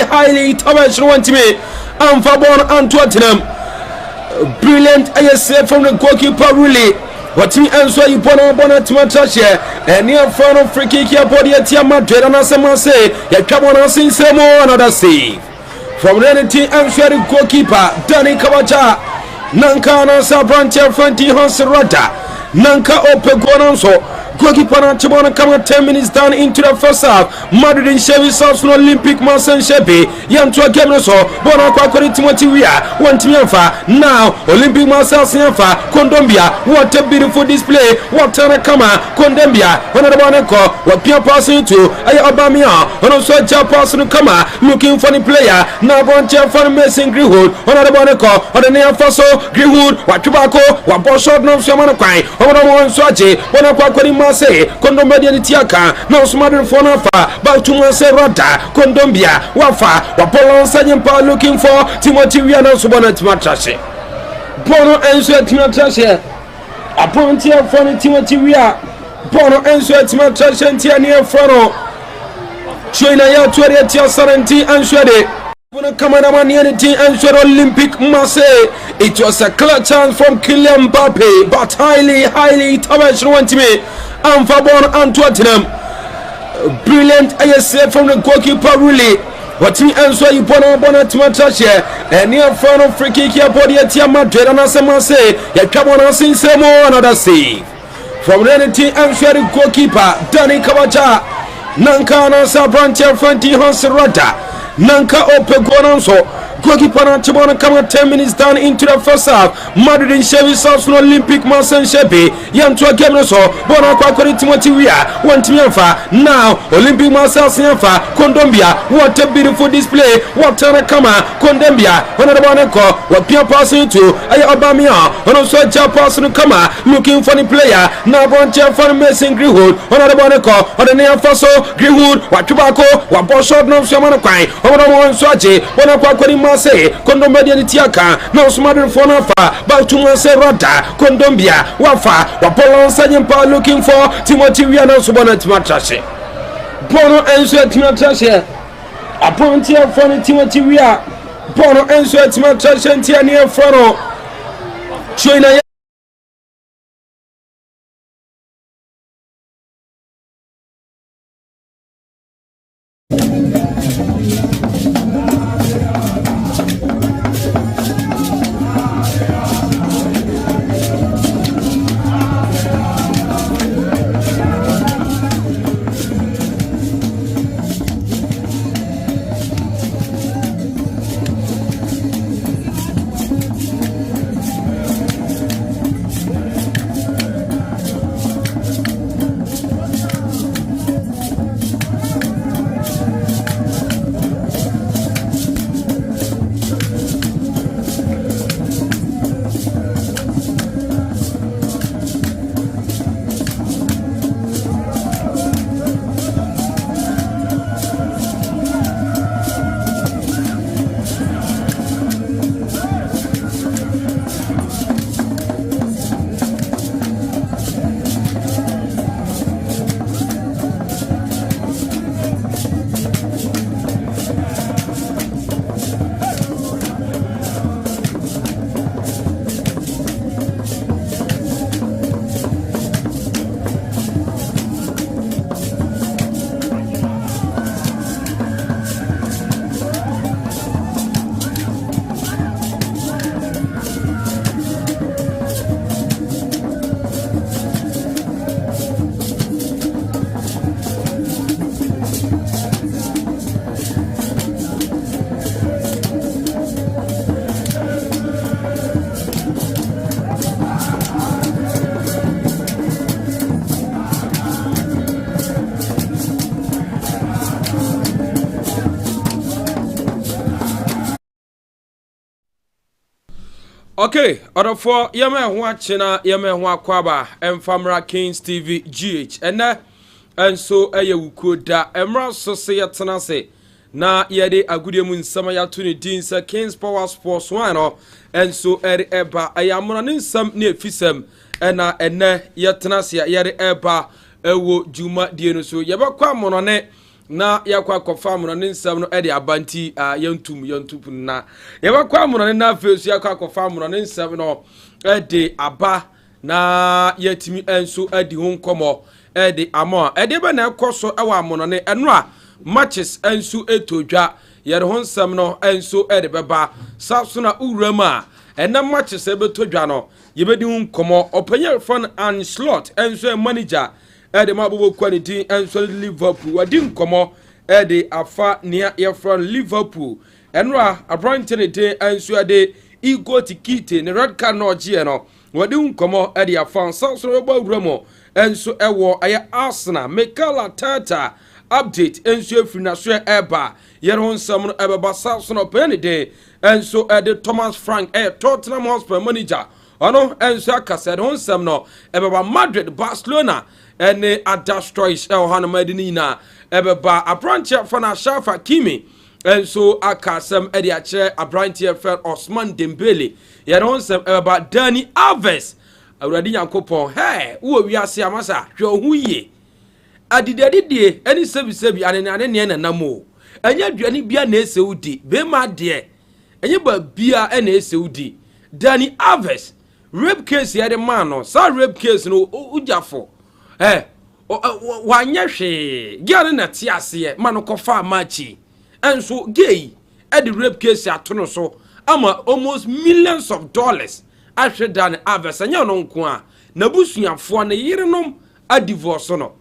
highly touched one to me. And Fabon and Tottenham. Brilliant, I say, from the goalkeeper, really. What me answer you put on bonnet to my touch here, and near front of free kick here, body at Tia Madrid, and as I say, you come on and sing some more another save. From the team, answer the goalkeeper, Danny Kawaja, Nanka, and Sabrantia, Fanti Hanserata, Nanka Ope Gonanso. Goalkeeper and Chibona come 10 minutes down into the first half. Madrid in Chevy South Olympic Marcel Shepe. Yantua Gemnoso. Bona Kwakori Timothy Wea. One Tianfa. Now Olympic Marcel Sianfa. Kondombia. What a beautiful display. What a kama. Kondombia. Another one echo. What Pia passing to Aya Obamia. And also Jap passing Kama. Looking for the player. Now Boncha for Mason Greenwood. Another one echo. On the near Faso. Greenwood. What tobacco. What Boshot no Shamana Kwai. Another one Swaji. Bona Kwakori Say, Kondombia Tiaka, no smarter for Nafa, Baltuma Serrata, Kondombia, Wafa, Wapolon Sajampa looking for Timothy Riano Subonat Matrashe. Bono answer Timatrashe, a pontia from Timothy Ria, Bono answer Timatrashe and Tiania Frono, China ya 20 Sarenti and Shade. Cameraman unity and Olympic Marseille. It was a clear chance from Kylian Mbappe, but highly touched one to me. And Fabon and Tottenham. Brilliant, I say, from the goalkeeper, really. What me answer you put on bonnet to my touch here, and near front of free kick here, body at Tia Madrid, and as I say, you come on and sing some more another save. From the team, answer the goalkeeper, Danny Kawaja, Nanka, and Sabrantia, Fanti Hanserata. Nanka Ope Gonanso. Goalkeeper and Chibona come 10 minutes down into the first half. Madrid in Chevy South Olympic Marcel Shepe. Yantua Gemnoso. Bona Kwakori Timothy Wea. One Tianfa. Now Olympic Marcel Sianfa. Kondombia. What a beautiful display. What a kama. Kondombia. Another one echo. What Pia passing to Aya Obamia. And also Jap passing Kama. Looking for the player. Now Boncha for Mason Greenwood. Another one echo. On the near Faso. Greenwood. What tobacco. What Boshot no Shamana Kwai. Another one Swaji. Bona Kwakori Say, Kondombia Tiaka, no smarter for Nafa, Baltuma Serrata, Kondombia, Wafa, Wapolon Sajampa looking for Timothy Riano Subonat Matrashe. Bono answer Timatrashe, a pontia from Timothy Ria, Bono answer Timatrashe and Tiania Frono, China. Okay, other for Yama watching Yama Wakwaba and Famra Kings TV GH and so Ayawukuda Emra Society na yede agudemun sama ya tuni dinsa Kings Power Sports wano and so eba ayamuna ninsam ne fisem ena ene yetenasia yede eba ewo juma dienu so yebakwa monone na yakwa kofa amono ne nsam no e de abanti yantum na yabakwa amono ne na fesu yakwa kofa amono ne nsam no e de aba na yatimi enso adi ho nkomo e de amo e de be na ekoso e wa amono ne eno a matches enso etodwa yere ho nsam no enso e de beba saso na urama ena matches e betodwa no yebedi ho nkomo opanye fan and slot enso manager de mabobo quality enso Liverpool wadi nkomo de afa nia ye from Liverpool enra abrantene de enso de ego tikite ne red card no je no wadi nkomo de afa so bo wuramo enso ewo aye Arsenal Mikel Arteta update enso efrina so eba yere onsam no ebeba so no pen de enso de Thomas Frank Tottenham Hotspur manager ono enso akase de onsam no ebeba Madrid Barcelona ene adastroys hana madini na ebeba abranche fana Shafa Kimi enso akasem edi ache abranche fer Osman Dembele yere onsam ebeba Dani Alves awradi yankopon wo wiase amasa hwe ohuye adidadidie eni sebi anene ne namo enya aduane bia na esewudi be ma de enye ba bia na esewudi Dani Alves rape case yade man no sa rape case no ujafo wanye hwe gya na ti ase man ko fa machi enso gay e the rape case atono so ama almost millions of dollars ahwe Dani Alves anya no nko a na busuafo na yirenom a divorce no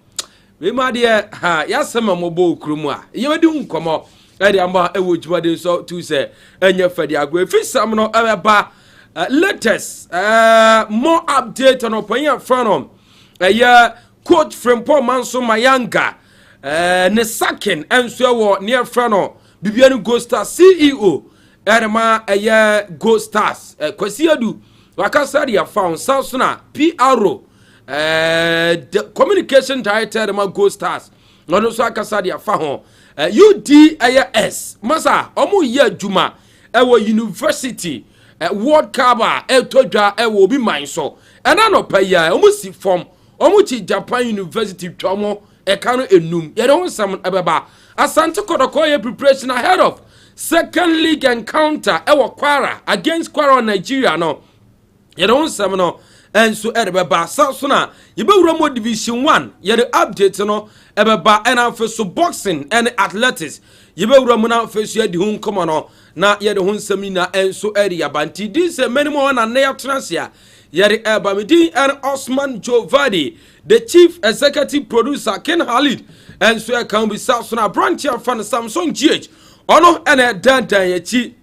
we ma de ya sema mobo okrumu a ye wadi nkomo e de amba e wojumade so tu se enya fadi agwe fisam no eba latest more update on opinion from coach from Paul Manso Mayanga ne sakin enso wo near frano bibianu Go Stars CEO erema Go Stars kwasiadu wakasa dia found Sausuna PRO the communication director erema Go Stars no so akasa dia fa ho UDAS masa omo ye adwuma ewo university World Cup etodwa ewo bi manso ena no paya omo si form omo chi Japan University twomo ekano enum ye don sam ebeba Asante Kotoko ye preparation ahead of second league encounter ewo Kwara against Kwara Nigeria no ye don sam no enso ebeba so na ye be wura mo division 1 ye the update no ebeba ena so boxing and athletics ye be wura mo na fesu adi hun komo no na ye de hun samina enso area banti this many more na na yatrasia ye the ebamidi and Osman Jovadi the chief executive producer Ken Khalid enso can be so na branch fan Samsung GH ono ena dandan ye chi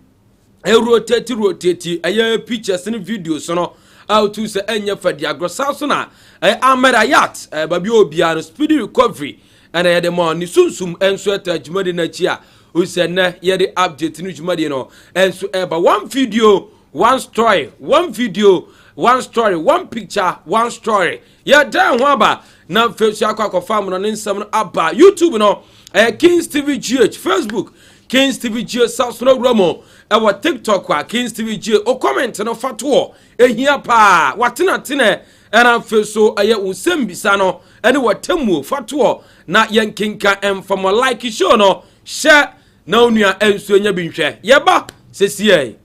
rotate aye pictures and videos no out to say enya fadi agrosa so na Amerayat babi obia no speedy recovery and ye the man ni sunsum enso atajumade na chi a o se na ye the update ni jumade no enso eba one video one story one video one story one picture one story ye dan ho aba na Facebook akwa no nsam no aba YouTube no Kings TV GH Facebook Kings TV GH South no Romo ewa TikTok kwa Kings TV GH o comment no fatuo ehia pa watena ena feso aye usembisa no ene watamu fatuo na yankinka emfamo like show no share na onua enso nya binhwe yeba sesie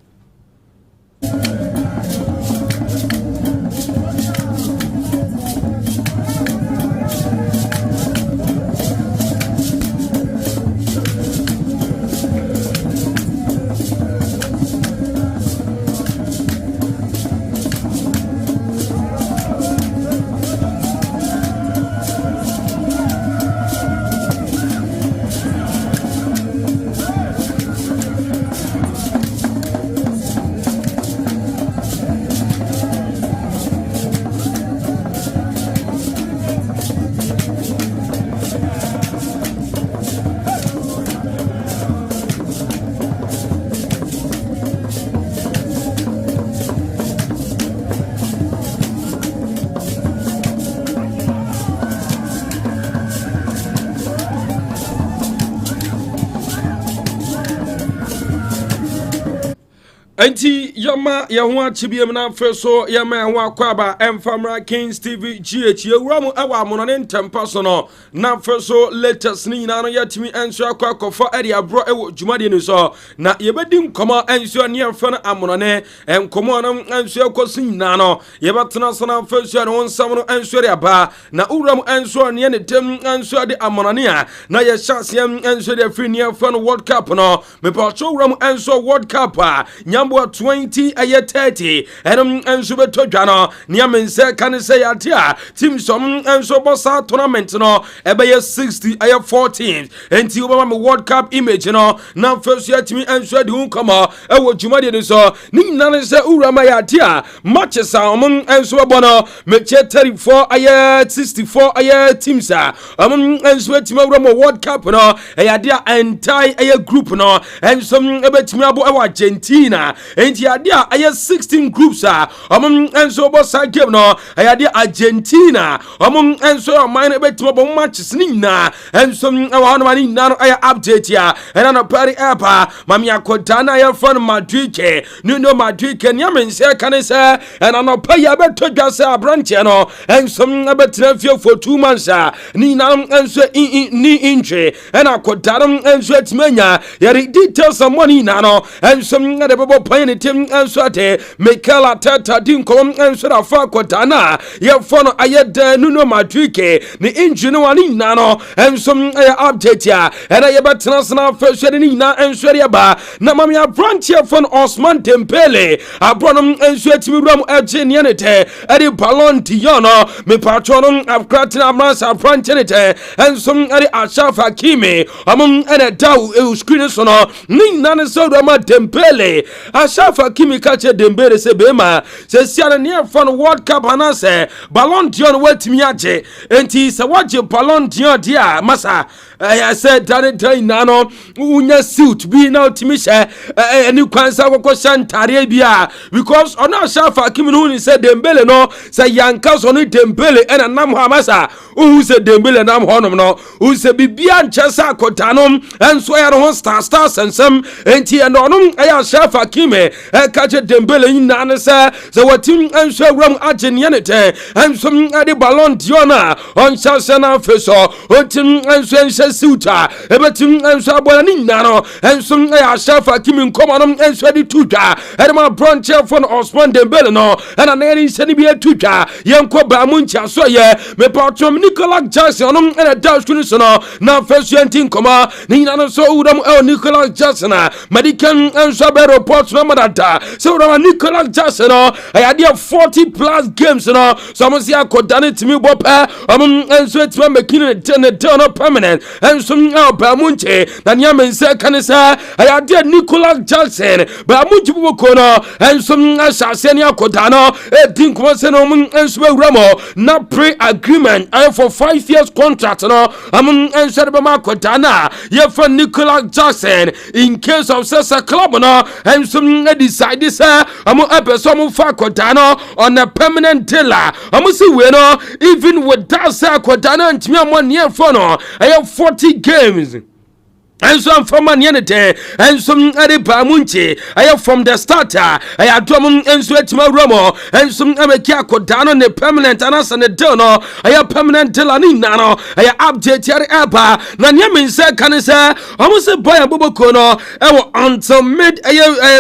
Anti Yama Yawa Chibiam Feso Yama Kwaba Famra Kings TV GH Yamu Awa Monanen Tempasono na Feso latest ni na yatimi enso akwa for area bro ewo jumadi ni so na yebedim koma enso ne fana amonane enkomo na enso akosin na no yebetena sana Feso no nsam no enso ria ba na uram enso ne ne tem enso de amonane a na ye hyasem enso de free ne fana World Cup no me pa cho uram enso World Cup a 20 aye 30 enso beto dwa no ne mense kan se yatia team som enso bossa tournament no ebe 60 aye 14 enti obama me World Cup image no na first year timi enso de unkoma ewo jumade ni so ni nane se urama yatia matches a enso bono me 34 aye 64 aye teams a enso timi urama World Cup no dia entire aye group no enso ebe timi abo ewa Argentina enti dia aye 16 groups a enso bossa game no dia Argentina enso mine ebe timi abo matches ni na enso ewa no mani na aye update ya ena no pari epa mami akodana ya from Madrid no Madrid nya mense kan se ena no pa ya beto dwase abranche no enso abetra fie for 2 months ni na enso ni inche ena kodana enso atmanya ya details some money na no enso de bobo pan ni tim enso ate Mikel Arteta dinko enso da fa kodana ya fono aye de no Madrid ni inche no ani na no enso ya update ya ena ye betena sana first ni na enso ya ba na mami abranche from Osman Dembele abronom enso atimi ram agene ne te edi Ballon d'Or no me patronom abkratina amras abranche ne te enso edi Achraf Hakimi ena daw screen so no ni na ne so ram Dembele Achraf Hakimi kache Dembele se bema se sia ne from World Cup anase Ballon d'Or watimi age enti se waje Ballon d'Or dia masa I said that nano unya suit be now timisha any kwansa kwako shantare bia because ona Achraf Hakimi no said Dembele no say yanka so no Dembele ena nam ho amasa who said Dembele nam honom no who said bibia nchesa kotanom enso ya no star sensem enti enonum aya Achraf Hakimi kache Dembele nyina ne say watim enso awram agene ne te enso ade Ballon d'Or na on chance na feso otim enso suta ebetim enso abona ni nano enso ya Achraf Hakimi nkomanom enso di tuta edema bronche from Osman Dembele no ena na eri seni bi tuta yenko ba mu ntia so ye me patrom Nicolas Jackson no ena dash kunu so no na first yentin koma ni nano so udam Nicolas Jackson na medican enso be report no madata so udam Nicolas Jackson no ya dia 40 plus games no so mo sia kodane timi bopa enso timi makine ne no permanent enso ba munche na nya mense kanisa ayade Nicolas Jackson ba munche buboko no enso asase ne akoda no edinko se no enso awramo na pre agreement for 5 years contract no enso be ma akoda na ye for Nicolas Jackson in case of say club no enso decide say epeso fa akoda no on a permanent deal si we no even with that say akoda no ntimi amone for no 40 games enso from anyenete enso ade ba munche aya from the starter aya dom enso etima romo enso ameki akoda no ne permanent anasa ne deal no aya permanent deal ani na no aya update yare aba na nyemense kanise omose boy aboboko no ewo until mid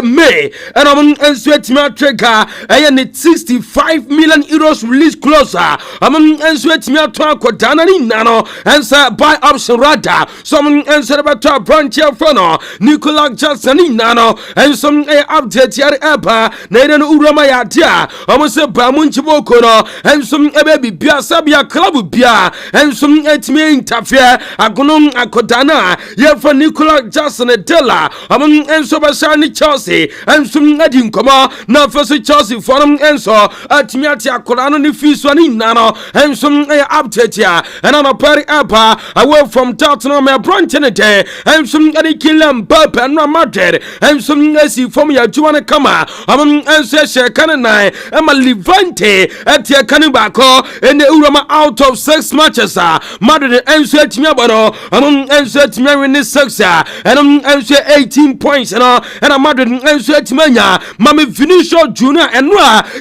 May and enso etima trigger aya ne 65 million euros release closer enso etima to akoda na ni na no enso buy option radar some enso beto branch from Nicolas Jackson nano and some update yare eba na ere no urama ya dia almost ba munchi boko no and some baby bia sabia club bia and some etime interfere agono akodana ye for Nicolas Jackson dela and so ba sha ni Chelsea and some adin koma na first Chelsea for them and so atime ati akoda no ni fi so ni nano and some update ya and on a party eba away from Tottenham branch in it enso ade Kylian Mbappe no Madrid enso asi form ya juwa ne kama enso hye kan nan ema Levante etie kan baako ene urama out of 6 matches Madrid enso atimi abono enso atimi win 6 enso 18 points no and Madrid enso atimi nya mame Vinicius Junior eno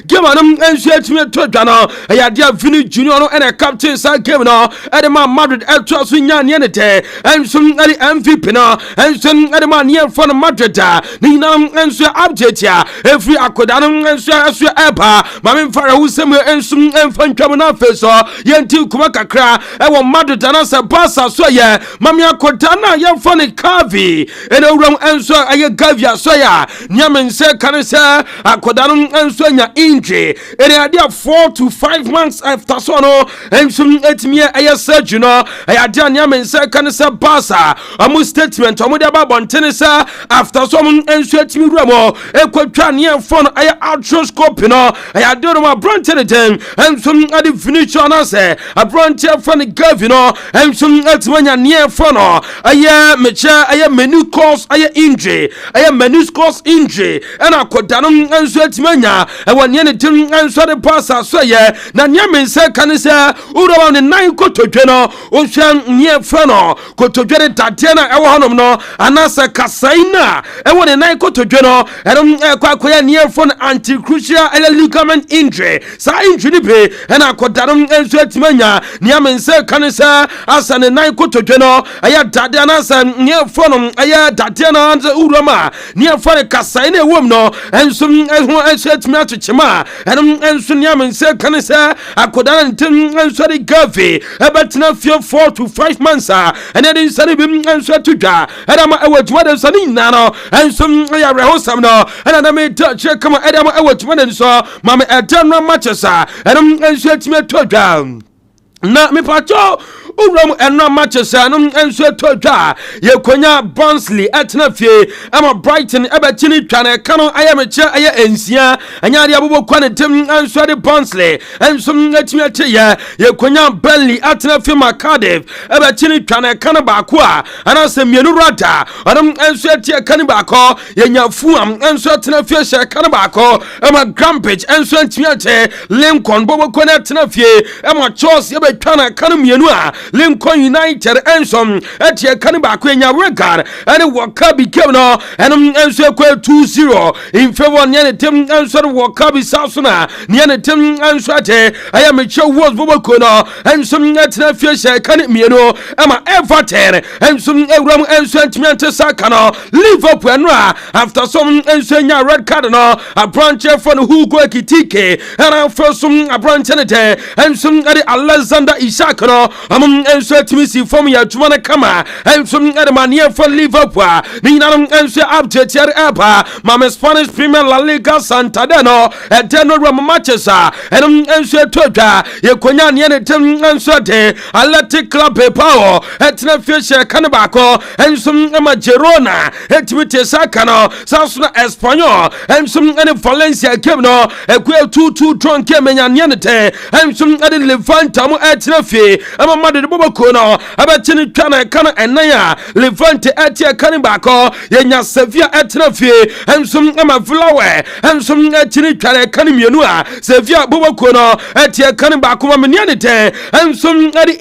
game enso atimi to dwa ya dia Vinicius Junior no and captain sa game no edema Madrid eto so nya ne te enso ade MVP no enso ade man ye for Madrid ni na enso update ya every akoda no enso aso eba mame mfara wusem enso emfantwam na feso yenti kuma kakra e Madrid na se Barca so ye mame akoda na ye for ne Gavi ene uram enso aye Gavi so ya nyame nse kan se akoda no enso nya injury ene ade 4 to 5 months after so no enso etimi aye surgery no ade nyame nse kan se Barca amu statement amu de ba bontene se after so enso etimi ruamo ekwatwa ne for no aye arthroscopy no ade no ma brontene den enso ade Vinicius na se abronte for ne Gavi no enso etimanya ne for no aye mecha aye meniscus aye injury aye meniscus injury and akoda no enso etimanya ewone ne tim enso de Barca so ye na nyame nse kan se uro ne nan kotodwe no ohwan ne for no kotodwe de dade na ewo honom no anasa kasaina ewone nan kotodwe no kwakoya ne for no anti-crucial ligament injury sa injury be and akoda no enso etimanya nyame nse kan se asa ne nan kotodwe no aya dade anasa ne for no aya dade na uro ma ne for no kasaina ewom no enso etimanya tuchima enso nyame nse kan se akoda ntin enso de Gavi ebetina fie 4 to 5 months and then sare bi enso tudwa edama ewatuma de so ni nano enso ya rehosam no and na me touch kama edama ewatuma de so mama edanwa matches enso etime tudwa na me pacho uram enna matches anum enso todwa ye konya Barnsley etna fie ama Brighton ebetini twane kano ayameche aya ensia anyade abobo kwane tem enso de Barnsley enso etimi ache ye konya Burnley etna fie Cardiff ebetini twane kano baako anase mienu rada anum enso etie kane baako ye nyafuam enso etna fie she kane baako ama Grampage enso etimi ache Lincoln bobo kwane etna fie ama Chelsea ebetwana kano mienu Lincoln United ensom etie kan ba ko nya record ene Wakabi kem no enum enso ko 2-0 in favor ne tem enso Wakabi Sasuna ne tem enso ate aya me che was boboko no ensom etena fie she kan mieno ama Everton ensom ewram enso entmente saka no Liverpool no after some enso nya red card no a branch for no Hugo Ekitike and for some a branch ne te ensom ade Alexander Isak no enso etimi form ya juma na kama enso edemania for Liverpool ni nanum enso update ya eba mama Spanish Premier La Liga Santander no edeno ram matches enum enso etodwa ye konya ne tem enso de Athletic Club Power etna fiche kan baako enso ema Girona etimi tesaka no Sasuna Espanyol enso ene Valencia game no ekwe 2-2 draw game nya ne te enso ede Levante mo etna fie ema Madrid boboko no abetini twana kana enaya Levante etie kan baako ye nya Sevilla etna fie enso ema Villarreal enso etini twana kan mienu Sevilla boboko no etie kan baako ma ne te enso ede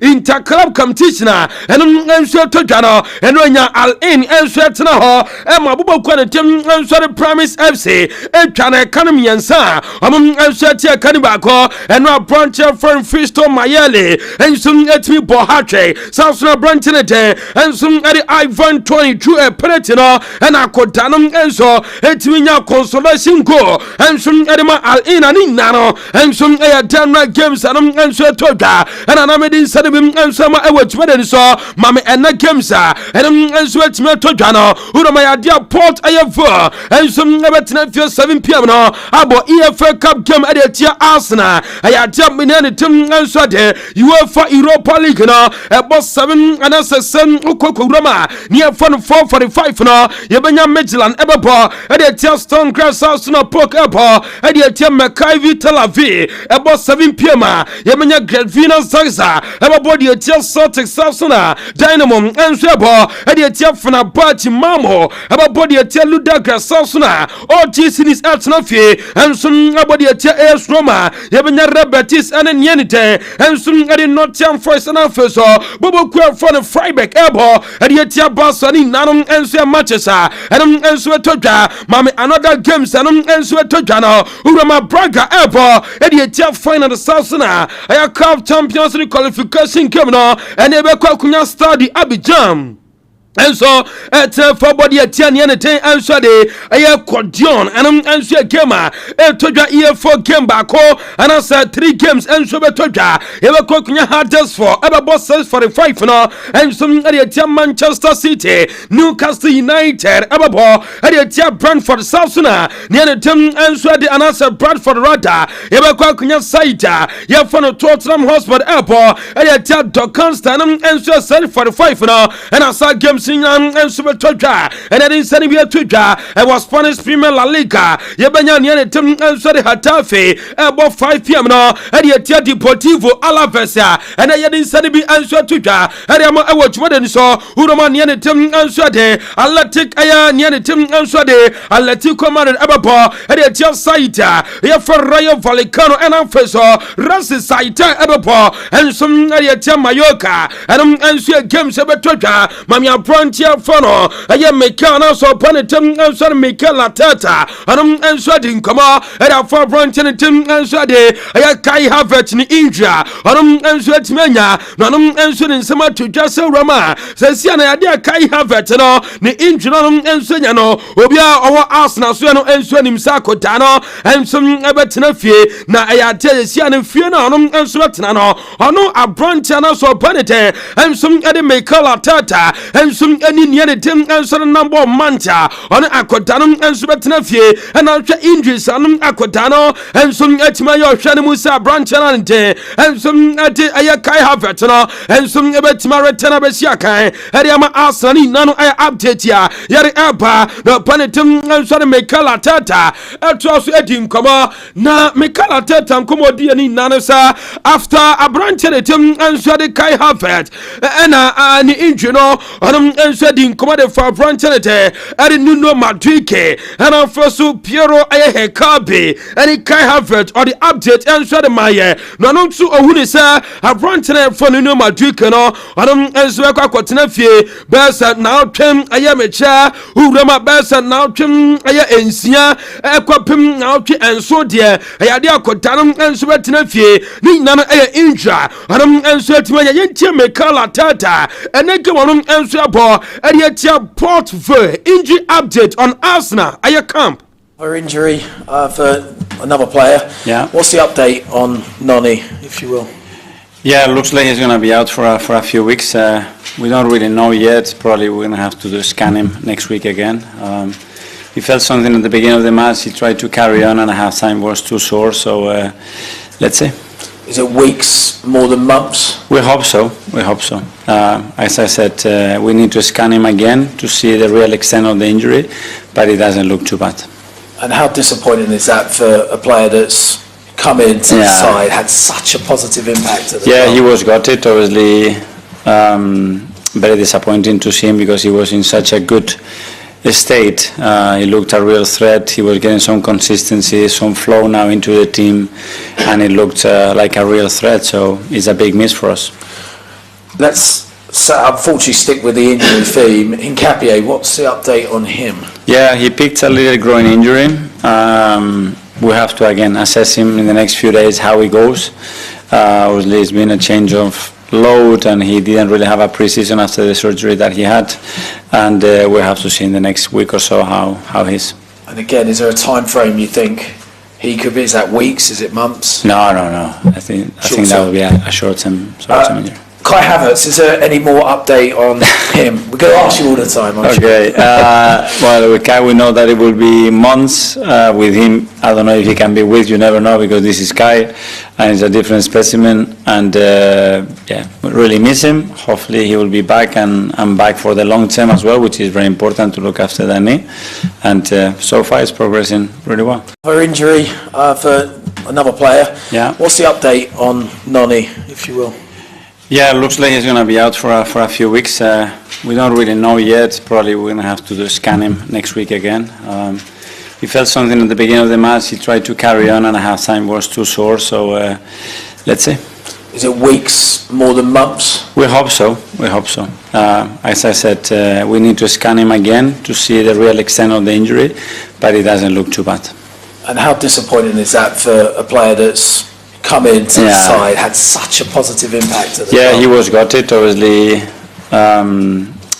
Inter club competition enso todwa no eno nya Al Ain enso etna ho ema boboko ne tem enso de Promise FC etwana kan miensa enso etie kan baako eno branch from Fisto Mayele enso etimi bohatwe Sasuna Brantene de enso ede Ivan 22 penalty no ena kodanum enso etimi nya consolation goal enso ede ma Al Ain ani nano enso eya Denver games enso todwa ena na medin sadebim enso ma ewatuma de so mame ena games enso etimi todwa no uroma ya dia Port Ayavo enso ebetena 7 pm no abo EFL Cup game ede tia Arsenal eya dia near the team and so there UEFA Europa League no about 7 and as a 7 Roma near 445 no Yabanya Midland Ebebo at the Tia Stone Grass House no Pork Ebo at the Tia Makaivi Tel Aviv about 7 p.m. Yabanya Gravina Zaza about the Tia Celtic Sasuna Dynamo and Swebo at the Tia Fenerbahce Mamo about the Tia Ludagra Sasuna all Tis at Nofi and soon about the Tia AS Roma Yabanya Rebetis and Yenite and soon at the Nottingham Forest and Alfonso Bobo Quer for the Freiburg Ebo at the Tia Bassani Nanum and Swia Manchester and Swetoja Mami another games and Swetoja now Urama Braga Ebo at the Tia final the Sasuna I have Champions League qualification game now and Ebeko Kunya Stadi Abidjan. And so at for body at 10 and 10 and so they a quadion and so a gamer toja year 4 game back and I said 3 games and so toja ever cooking hardest for ever bosses for the 5 no and some at Manchester City Newcastle United ever ball at Brentford Southsuna near the team and so the answer Bradford Rada ever cooking Saita yeah for the Tottenham Hotspur Airport at Dockonston and so 45 no and I saw games and Super Toja, and I didn't send me a Toja. I was Spanish Premier La Liga. Yabanya near the Tim and Sorry Hatafe about 5 p.m. No, and yet Deportivo Alavesa, and I didn't send me answer Toja. And I watch more than so. Uroma near the Tim and Swade, Atletic Aya near the Tim and Swade, Atletico Madrid Ababa, and yet Saita, for Rayo Vallecano and Alfonso, Rasi Saita Ababa, and some yet Mallorca, and answer games about Toja, Mamia Frontier Fono, I am Mekana so Panitum and Son Mikela Tata, and Sweating Kama, and our 4 branches and Tim and Swade, I Kai Havet in India, and Sweat Mania, Nanum and Sweden Summer to Jassa Rama, says Yana, dear Kai Havet, the Indian and Sunyano, Obia our Arsenal Suano and Swenim Sakotano, and some Abetanafie, na I tell you, Sian Fiona and Sweatano, or no a branch and also Panete, and some Eddie Mikela Tata, and some any near the team and some number of Manta on Aquatanum and Subetanafie, and after injuries on Aquatano, and some Etmayo Shanamusa branch and some at Ayakai Havetano, and some Ebetmaretana Besiakai, Ariama Asani, none I update ya, Yari Abba, the Panitum and Son Mikala Tata, at also Edim Koma, na Mikala Tata and Komodiani Nanasa, after a branch and a team and Sadikai Havet, and the engine, and said in command for Branchanete, and Nuno Madrike, and our first Piero Ayahekabe, and it can have it or the update and said Maya, no, so who is a Branchanet for Nuno Madrike, and Zwaka Quatinafie, Bessa now Tim Ayamecha, who Rama Bessa now Tim Aya Encia, Equapim now and so dear, Ayadia Quatanum and Swetinafie, Nana Aya Inja, and Swetimaya Yentia Mekala Tata, and then come on and Swabo. And yet, Port Vue injury update on Arsenal. Are you camp? Or injury for another player. Yeah. What's the update on Noni, if you will? Yeah, it looks like he's going to be out for a few weeks. We don't really know yet. Probably we're going to have to scan him next week again. He felt something at the beginning of the match. He tried to carry on, and at halftime was too sore. So let's see. Is it weeks more than months? We hope so. As I said, we need to scan him again to see the real extent of the injury, but it doesn't look too bad. And how disappointing is that for a player that's come into the side, had such a positive impact at the club? He was gutted, obviously. Very disappointing to see him because he was in such a good state. He looked a real threat. He was getting some consistency, some flow now into the team, and it looked like a real threat. So it's a big miss for us. Let's unfortunately stick with the injury theme. Hincapié, what's the update on him? Yeah, he picked a little groin injury. We have to again assess him in the next few days how he goes. Obviously, it's been a change of load, and he didn't really have a pre-season after the surgery that he had, and we have to see in the next week or so how he's. And again, is there a time frame you think he could be? Is that weeks? Is it months? No. I think that would be a short-term injury. Kai Havertz, is there any more update on him? We're going to ask you all the time, I'm sure. Okay. Well, with Kai, we know that it will be months. With him, I don't know if he can be with. You never know, because this is Kai, and he's a different specimen. And yeah, we really miss him. Hopefully, he will be back and back for the long term as well, which is very important to look after the knee. And so far, it's progressing really well. For injury for another player. Yeah. What's the update on Noni, if you will? Yeah, it looks like he's going to be out for a few weeks. We don't really know yet. Probably we're going to have to scan him next week again. He felt something at the beginning of the match. He tried to carry on, and at halftime was too sore. So let's see. Is it weeks more than months? We hope so. We hope so. As I said, we need to scan him again to see the real extent of the injury, but it doesn't look too bad. And how disappointing is that for a player that's come into the side, had such a positive impact at the Yeah, club? he was gutted, obviously.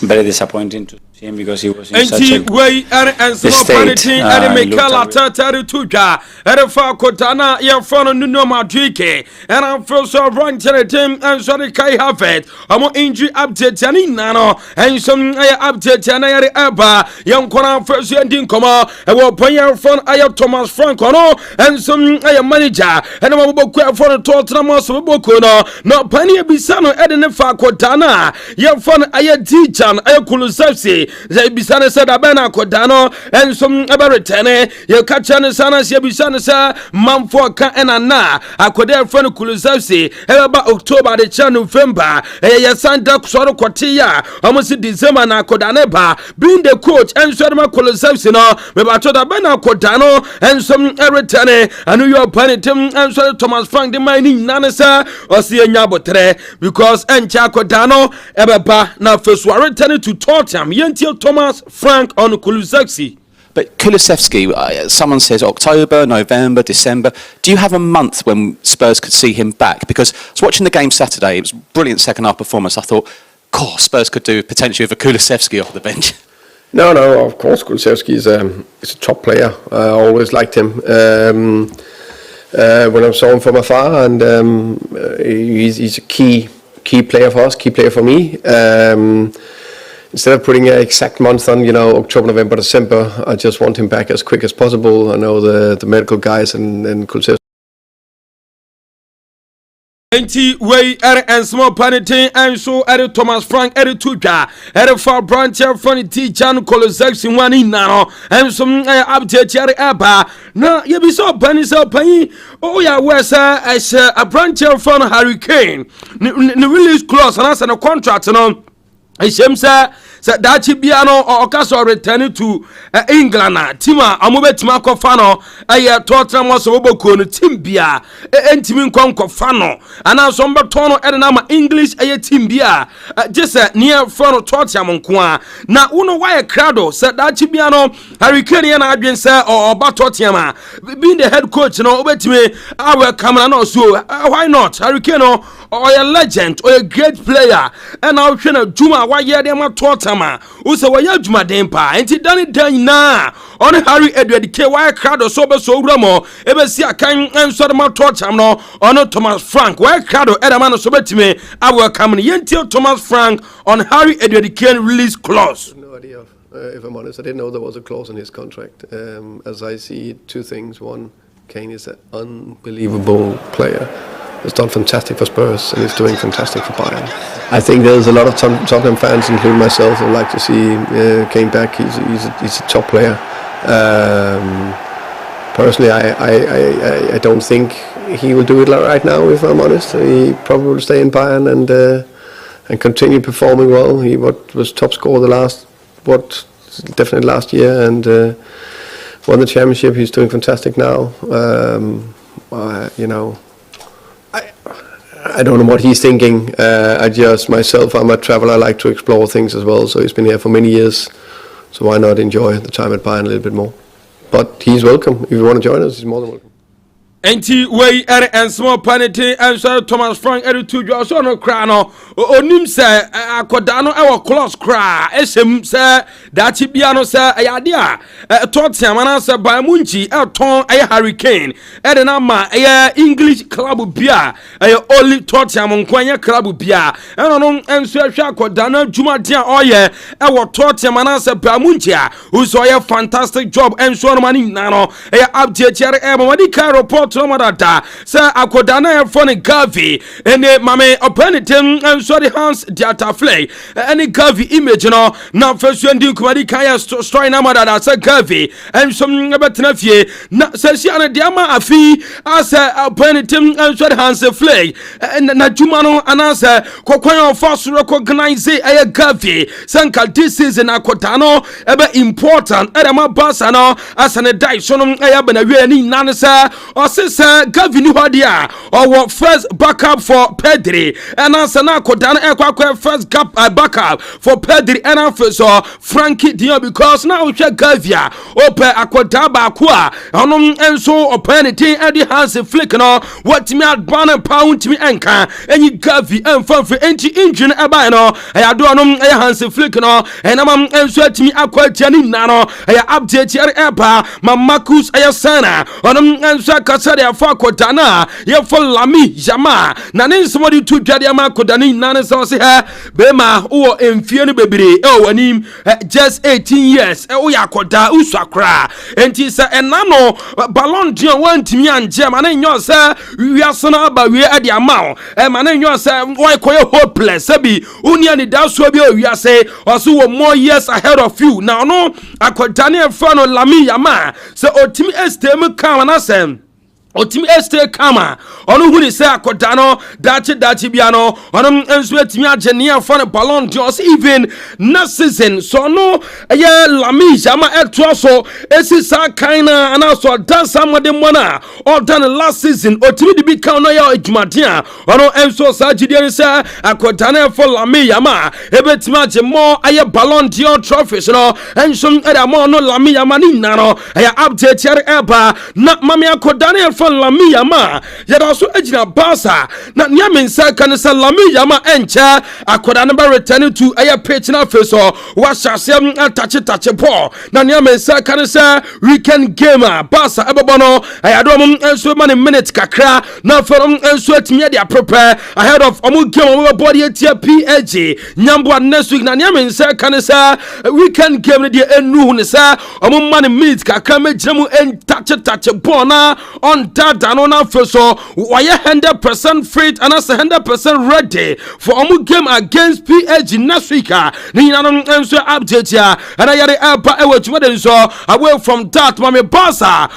Very disappointing to see him because he was in such a state. and I feel so wrong to him and sorry Kai Havertz. I'm injury update and nano and some update and I eba young corner first ending comma and we'll pay your phone I have Thomas Franco and some manager and I'm about for a Tottenham also Bokono no Penny Bisano Eden Fakotana your phone I had teacher I Kulusevsi they Bisana said Abena Kodano and some Abaritane your catcher Sana Bisana sa Mamfo and Anna I could have friend Kulusevsi about October the Chan November a Santa Soro Quatia almost December na Kodaneba being the coach and Sodoma Kulusevsi no about Abena Kodano and some Eritane and New York Panitum and so Thomas Frank the mining Nanasa or see a Yabotre because and Chakodano Ebeba now first were returning to Tottenham Yentio Thomas Frank on Kulusevsi. But Kulusevski, someone says October, November, December. Do you have a month when Spurs could see him back? Because I was watching the game Saturday, it was a brilliant second half performance. I thought, God, Spurs could do potentially with a Kulusevski off the bench. No, of course Kulusevski is a top player. I always liked him when I saw him from afar, and he's a key player for us, key player for me. Instead of putting an exact month on, October, November, December, I just want him back as quick as possible. I know the medical guys and Kulusevski. Way and small panitin and so Thomas Frank Tuka far branch from teacher Kulusevsi one in now and some update Abba. No, you be so penny so penny. Oh, yeah, where's as a branch from Hurricane? The release clause and us and a contract on. Shemsa Dachi Biano or Caso returning to England. Tima Amubetima Kofano, Tottenham was Oboko, Timbia, Entimin Kofano, and now some Batono Edenama English Timbia, just near front of Tottenham Kwa. Now, Uno why a crowd said Dachi Biano, Hurricane and Adrian or Batotiama, being the head coach, Obetime, I will come and also, why not? Hurricane or a legend or a great player, and I'll train a Juma. Why yeah, them at Tottenham? Usa waya Juma dempa. Enti dani dani na. On Harry Edward K. Why crowd or sober so ramo? Ebe si a kind and sort of my Tottenham no. On Thomas Frank. Why crowd or Edaman sober to me? I will come until Thomas Frank on Harry Edward K. release clause. No idea. If I'm honest, I didn't know there was a clause in his contract. As I see, two things. One, Kane is an unbelievable player. He's done fantastic for Spurs and he's doing fantastic for Bayern. I think there's a lot of Tottenham fans, including myself, who like to see Kane back. He's a top player. Personally, I don't think he will do it right now, if I'm honest. He probably will stay in Bayern and continue performing well. He was top scorer definitely last year and won the championship. He's doing fantastic now. I don't know what he's thinking. I'm a traveler, I like to explore things as well, so he's been here for many years, so why not enjoy the time at Bayern a little bit more? But he's welcome. If you want to join us, he's more than welcome. enti wey and small panity and so Thomas Frank to your son of crano onim say akodano our close cry esem say that biano say ayadia Tottenham anasa by Munchi ton a hurricane edenama English club bia only Tottenham nkwanya club bia eno enso ahwa akodano jumadia oye e Tottenham anasa by Munchi who saw a fantastic job and so many nano update here madi ka report no madata say akodano e phone Gavi ene mame openitem and so the hands data flay any Gavi image no na first ndi kumadi kaya story na madada say Gavi and some betena fie na say si ana diama afi as openitem and so the hands flay na juma no anasa kokwan first recognize ay Gavi sanka this season akodano ebe important edema basa no as an die so no ay bana we ni nansa o say Gavi ni hodia or first backup for Pedri and answer na akodano ekwa first backup for Pedri and first Frankie Dion because now we check Gavi open akodaba kwa ono enso open anything and the hands flick no what me adban pound me enka any Gavi and for anti engine aba no I do no hands flick no and am enso atimi akwati ani na no I update here eba ma Marcus ayasana ono enso akasa de afa akodana ye for Lami Jama na ne somebody to dwade ama akodani na so se ha be ma wo emfie no bebere anim just 18 years wo yakoda usakra enti se enano Ballon d'Or wantimi anje ma na nyo se wiase na ba wie ade ama ma na nyo se why koye hopeless sabi uni ani da so bi wiase oso wo more years ahead of you now no akodani e fa no Lami Jama se otimi estem kan na sem otimi este kama onu huni se akodano dachi biano onu enso etimi agene afo ne Ballon d'Or even na season so no ye Lami Jama eto so esi sa kaina ana so dansa mode mona all done last season otimi di bi kan no ya adwumaden onu enso sa gidie se akodano for Lami Jama ebetimi age mo aye Ballon d'Or trophies no enso era mo no Lami Jama ni na no aye update here eba na mame akodano Lami Jama yada so agina basa na nyamensa kan se Lami Jama encha akoda no ba return to aya pitch na face wa hyasem touch ball na nyamensa kan se weekend gamer basa ebebo no ayado enso man minute kakra na from enso atimi dia prepare ahead of game omo body etia PSG nyambo next week na nyamensa kan se weekend game dia enu ne se omo man minute kakra megina mu en touch ball na on that no na first so why 100% fit and as 100% ready for omu game against PSG next week ni na no enso update ya and I yare apa e watch what so away from that mame basa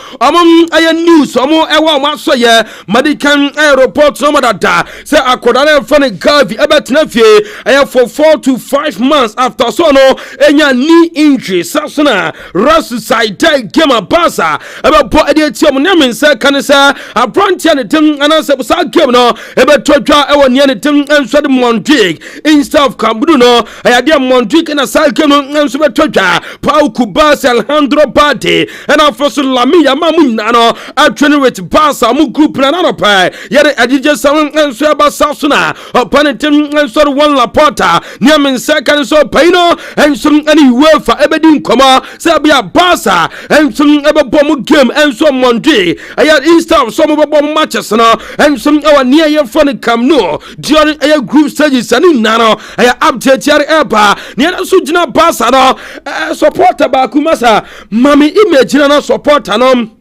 aya news omu ewa ma so ye medical report no madada say akoda na fane Gavi ebetena fie aya for 4 to 5 months after so no enya knee injury sasuna rest side game basa ebe po ede tiom na men say kan say abrantia ne tim ananse sa game no ebe totwa ewo ne tim enso de Montjuic instead of Cambudu no ayade Montjuic na sa game no enso be totwa Pau Kubas Alejandro Bade and after Lami Jama munna no atwene with Barca mu group na no pa yere adije sam enso ba sasuna opponent enso de one Laporta ne men second so paino enso ani UEFA ebe di nkoma say bia Barca enso ebe bom game enso Montjuic aya instead of some of matches no and some our near your phone come no during a group stages and nano aya update here eba near so jina Barca no supporter ba kumasa mami image na supporter no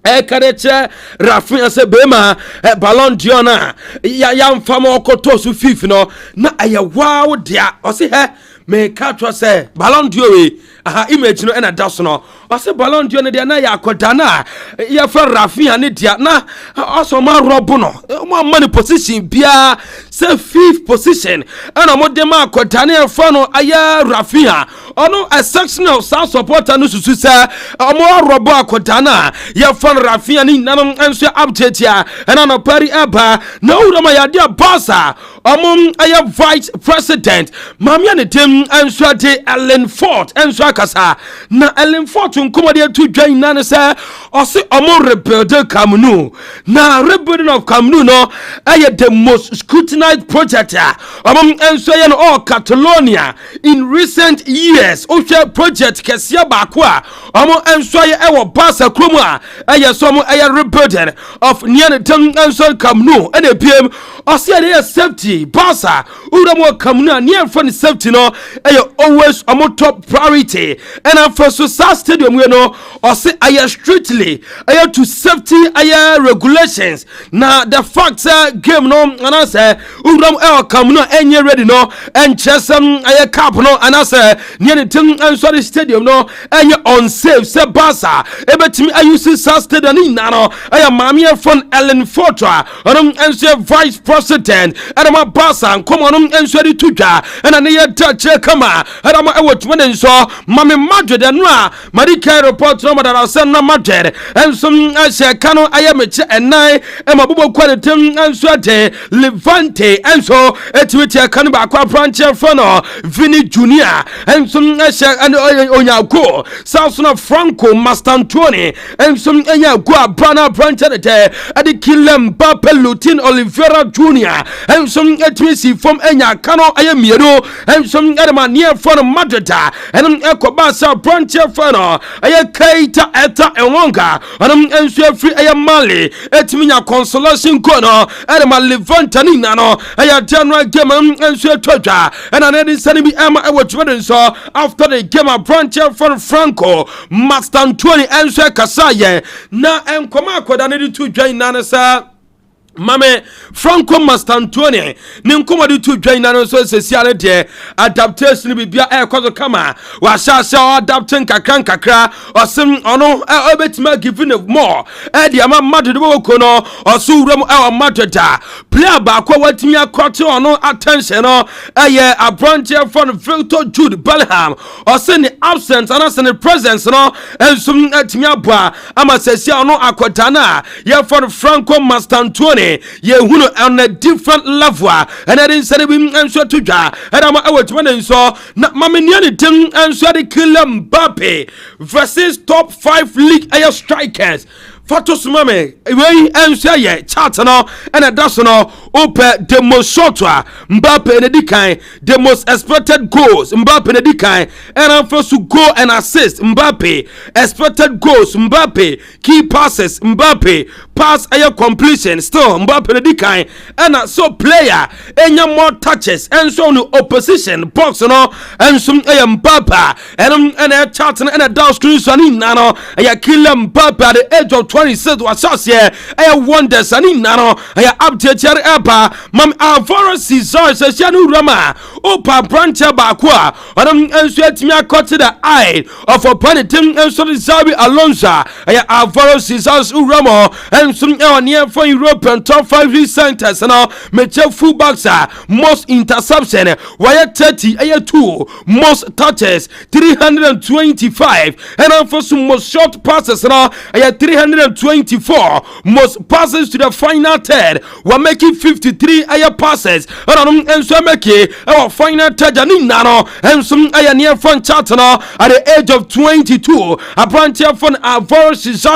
kareche Rafinha se bema Ballon d'Or na ya mfama okoto su fif no na aya wow dia o se he me katwa se Ballon d'Or we aha image no na daso no o se Ballon d'Or ne dia na ya akoda na ya fa Rafinha ne dia na also ma robo no mo man position bia say 5th position and Amodema Kotane Fano Aya Rafia ono a section of South supporter no susu say omo robo akotana ya fan Rafia ni nanom enso update ya and no pari eba na urama ya dia bossa omo aya vice president mamia ne tem enso de Ellen Ford enso akasa na Ellen Ford nkomode to dwan na say ose omo rebuild Kamnu na rebuilding of Kamnu no aya the most scrutinized project omo enso ya no all Catalonia in recent years Osha project Kesia Bakwa omo enso ya ewo Barca kromu aya so omo aya rebuilding of Nianetem enso Kamnu and ebiem ose ya safety Barca uramo Kamnu near for safety no aya always omo top priority and for so stadium we no ose aya strictly aya to safety aya regulations na the fact game no and say uramo Kamnu enye ready no and chesam aya cap no and say Nianetem and sorry stadium no enye unsafe se Barca ebetimi ayusi stadium ni nano aya mamia from Ellen Fortra and say vice president and ma Barca come on and sorry tuja and ane touch kama and ma ewotmen so mame Madrid and ra Marika report no madara sen na Madrid and some say kano aya meche and nine and ma bubo kwaletem and so de Levante and so etwiti kan ba kwa branch fono Vini Junior and some and Onyago South of Franco Mastantoni and some Onyago Brana branch at the Kilem Mbappe Lutin Oliveira Junior and some etwisi from Enya Kano Ayamiro and some Edema near from Madrid and Ekobasa branch fono Aya Keita Eta Enwonga and so free Ayamali etminya consolation kono Edema Levante Nano Aya January game and so toja and another sending me Emma Ewatman so after the game of branch from Franco Mastantoni and so Kasaye na enkomako da ne to join nanasa Mame Franco Mastantoni ninkomadi to join na so sesiale de adaptation bi bia e kwazo kama wa sha adapting kakra osim ono obetima giving more e de ama Madrid bo kono osu wuram e Madrid player ba kwa watimi akote ono attention no eye abranche from Victor Jude Bellingham osin the absence and as the presence no ensum atimi aboa ama sesia ono akotana ye for Franco Mastantoni ye hunu on a different level and I didn't say and so to ja and I'm away so na maminiani tim and so the Kylian Mbappe versus top 5 league air strikers Fatos mame we enso ye chat no and that's no ope the most shot Mbappe na dikan the most expected goals Mbappe na dikan and first to go and assist Mbappe expected goals Mbappe key passes Mbappe pass air completion still Mbappe na dikan and so player enya more touches and so no opposition box no and some Mbappe and chat and down screen so ni nano ya Kylian Mbappe at the age of 26 was just here I wonders and nano I update here eba mam Alvaro Cesar says Yanu Rama opa branch bakwa and so at me cut to the eye of a penitent and so Xabi Alonso I Alvaro Cesar's Uramo and some near for European top 5 league centers and Mitchell fullbacks most interception wire 30 air 2 most touches 325 and for some most short passes and I 324 most passes to the final third were making 53 air passes and so make our final third and nano and some air near front chatana at the age of 22 a branch from Alvaro Cesar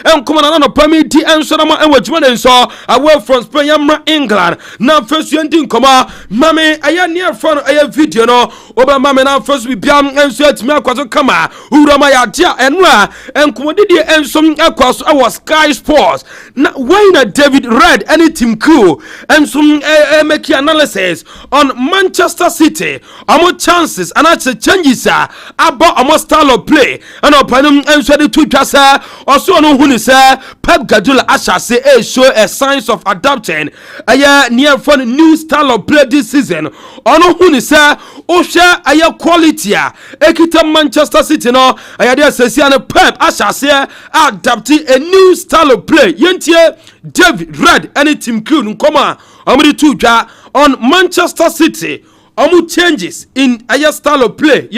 and come on permit and so and which one and so away from Spain England now first you didn't come mame air near front air video no over mame now first we be and so at me kwazo kama urama ya dia enra and komodidi and some across our Sky Sports now when David Red any team crew and some make analysis on Manchester City amo chances and that's changes about amo style of play and opanum and so the two just also no who say Pep Guardiola asha say show a signs of adapting near for new style of play this season ono who say o share quality ekita Manchester City no there say and Pep asha say adapting a new style of play yentie David Red any team crew nkoma amri tuja on Manchester City. Changes in a style of play.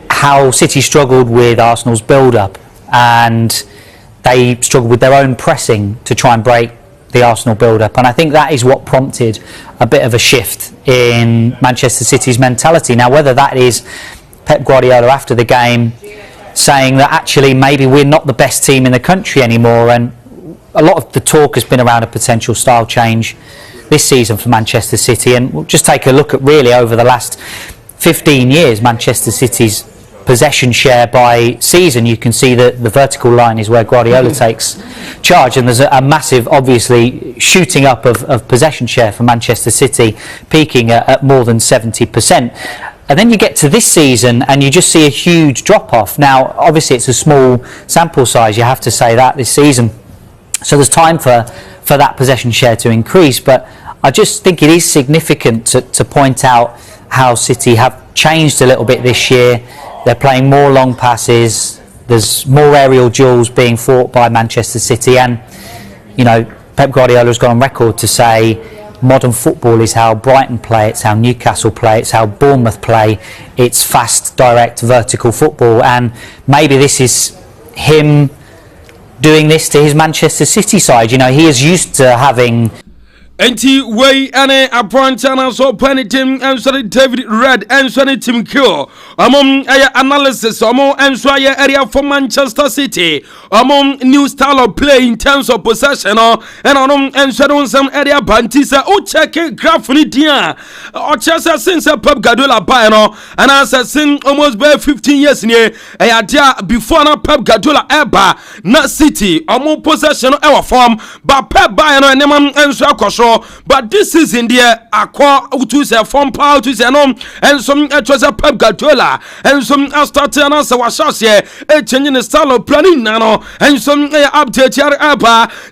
How City struggled with Arsenal's build-up, and they struggled with their own pressing to try and break the Arsenal build-up, and I think that is what prompted a bit of a shift in Manchester City's mentality. Now, whether that is Pep Guardiola after the game saying that actually maybe we're not the best team in the country anymore, and a lot of the talk has been around a potential style change this season for Manchester City, and we'll just take a look at really over the last 15 years Manchester City's possession share by season. You can see that the vertical line is where Guardiola takes charge, and there's a massive, obviously, shooting up of possession share for Manchester City, peaking at more than 70%. And then you get to this season and you just see a huge drop off. Now, obviously it's a small sample size, you have to say that, this season, so there's time for that possession share to increase, but I just think it is significant to point out how City have changed a little bit this year. They're playing more long passes, there's more aerial duels being fought by Manchester City, and you know, Pep Guardiola has gone on record to say modern football is how Brighton play, it's how Newcastle play, it's how Bournemouth play, it's fast, direct, vertical football, and maybe this is him doing this to his Manchester City side. You know, he is used to having Enti way ane appointana so panitim and sorry David Red and sorry Tim Kill among analysis among and sorry area for Manchester City among new style of play in terms of possession and on and sorry some area bantisa o check graph ni dia o chesa since Pep Guardiola buy no and as since almost by 15 years near before na Pep Guardiola ever na City among possession our form but Pep buy no and sorry but this season there aqua to say form power to say no and some was a Pep Guardiola and some started and answer was here changing the style of planning now and some update here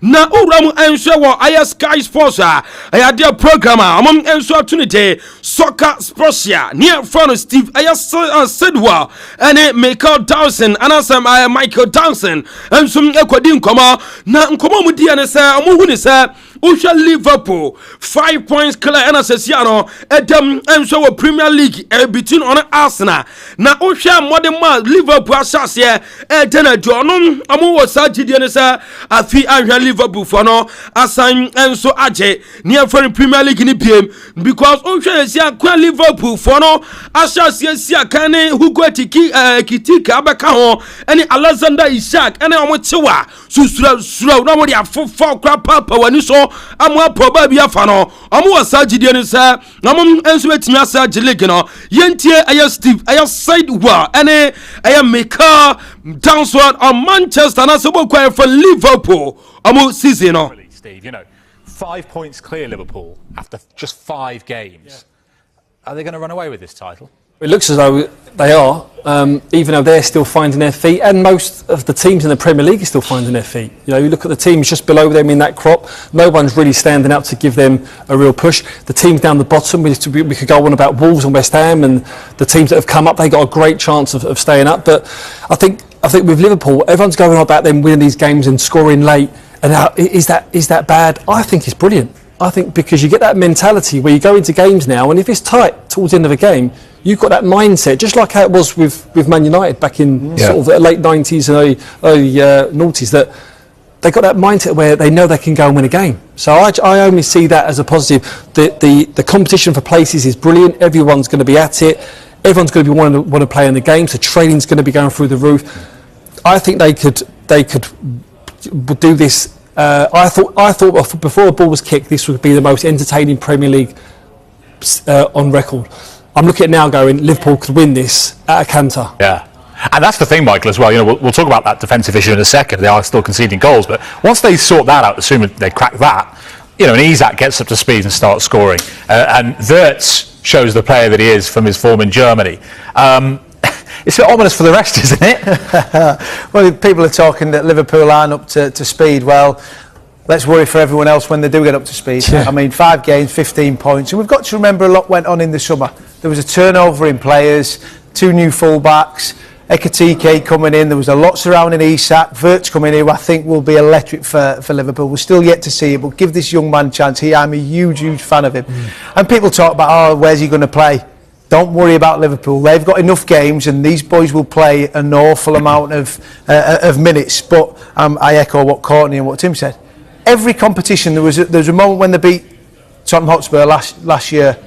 na uram and so I Sky Sports I had their programmer among and so opportunity soccer sportia near front of Steve I said well and Michael Dawson and answer Michael Dawson and some equadin come na nkomo mu dia ne say omo hu ne say Usha Liverpool 5 points clear and Associano Edem and so Premier League between on Arsenal. Now Usha modern man Liverpool Assassia Edena Johnum Amu was Sagidianesa Afi Anja Liverpool for no assign and so Aje near for Premier League in the PM because Usha is Liverpool for no Assassia Kane who got Kitika Abakaho and Alexander Ishak and Amochewa Susra nobody have 4 crap papa when you saw amwa probably afano amwa sajidie ne sa namum enso etimia sajile no yentie aya Steve aya side wa ene aya maker downward on Manchester na so bokwai for Liverpool amu season no Steve, you know, 5 points clear Liverpool after just 5 games. Are they going to run away with this title? It looks as though they are, even though they're still finding their feet, and most of the teams in the Premier League are still finding their feet. You know, you look at the teams just below them in that crop, no one's really standing up to give them a real push. The teams down the bottom, we could go on about Wolves and West Ham, and the teams that have come up, they got a great chance of staying up. But I think with Liverpool, everyone's going on about them winning these games and scoring late, and how, is that bad? I think it's brilliant. I think because you get that mentality where you go into games now, and if it's tight towards the end of a game, you've got that mindset, just like how it was with Man United back in sort of the late 90s and early noughties, that they got that mindset where they know they can go and win a game. So I only see that as a positive. The competition for places is brilliant. Everyone's going to be at it. Everyone's going to be want to play in the game. So training's going to be going through the roof. I think they could do this. I thought before the ball was kicked, this would be the most entertaining Premier League on record. I'm looking at now going, Liverpool could win this at a canter. Yeah. And that's the thing, Michael, as well. You know, we'll talk about that defensive issue in a second. They are still conceding goals, but once they sort that out, assuming they crack that, you know, and Isak gets up to speed and starts scoring, and Wirtz shows the player that he is from his form in Germany. It's a bit ominous for the rest, isn't it? Well, people are talking that Liverpool aren't up to speed. Well, let's worry for everyone else when they do get up to speed. Yeah. I mean, 5 games, 15 points. And we've got to remember a lot went on in the summer. There was a turnover in players, 2 new fullbacks. Ekitike coming in, there was a lot surrounding Isak, Wirtz coming in, who I think will be electric for Liverpool. We're still yet to see it, but give this young man a chance. I'm a huge fan of him. And people talk about, oh, where's he going to play? Don't worry about Liverpool. They've got enough games, and these boys will play an awful amount of minutes. But I echo what Courtney and what Tim said. Every competition, there was a moment when they beat Tottenham Hotspur last year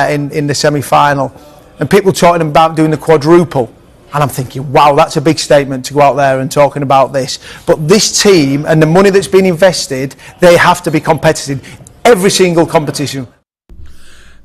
in the semi-final, and people talking about doing the quadruple. And I'm thinking, wow, that's a big statement to go out there and talking about this. But this team and the money that's been invested, they have to be competitive every single competition.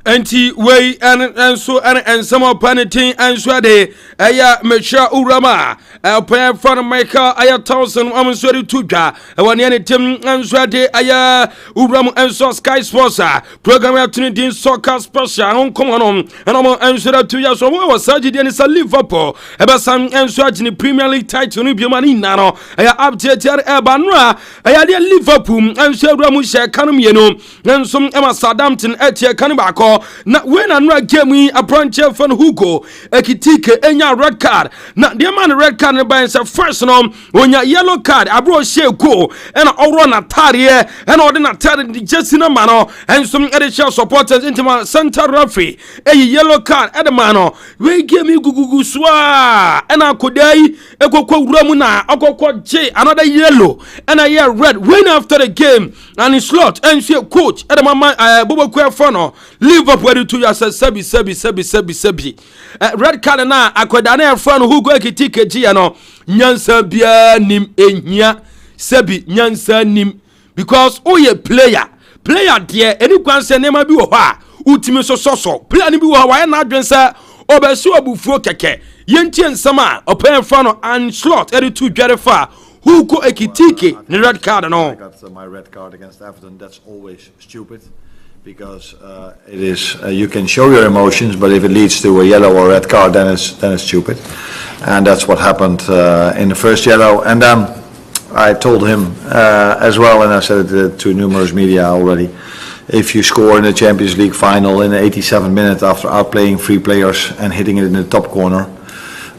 Anti way and so and some of Panitin and Swade, Aya Mesha Urama, a pair from Michael, Aya Towson, Amswadi Tuja, and one any Tim and Swade, Aya Uram and so Sky Sponsor, program opportunity soccer special, on common and I'm answered 2 years from what Sergeant Dennis Liverpool, about some answer in the Premier League title, Nubimani Nano, Aya updated Abanra, Aya Liverpool, and so Ramusha Kanamiano, and some Emma Southampton at your Kanibako. Na when anra game a branch fan Hugo Ekitike enya red card na the man red card by say first no onya yellow card abro share go and oro na tare and odi na tare the jersey na man and some additional supporters into my center referee yellow card at the man we game gugugu swa and akodai ekokwa wuramu na akokwa J another yellow and a year red win after the game and his slot and she coach at the mama Bobo Kwefano Liverpool to ya sebi red card na akwada na efra no Hugo Ekitike ji no nyansa bia nim ehia sebi nyansa nim because oye player there any kwanse nema bi wo ho a utimi so player ni bi wo ha wa na adwensa obesu obufuo keke yentie nsama open efra no and slot to dware fa Hugo Ekitike the red card no. I got my red card against Everton. That's always stupid. Because it is you can show your emotions, but if it leads to a yellow or red card, then it's stupid, and that's what happened in the first yellow. And then I told him as well, and I said it to numerous media already. If you score in the Champions League final in the 87th minute after outplaying 3 players and hitting it in the top corner,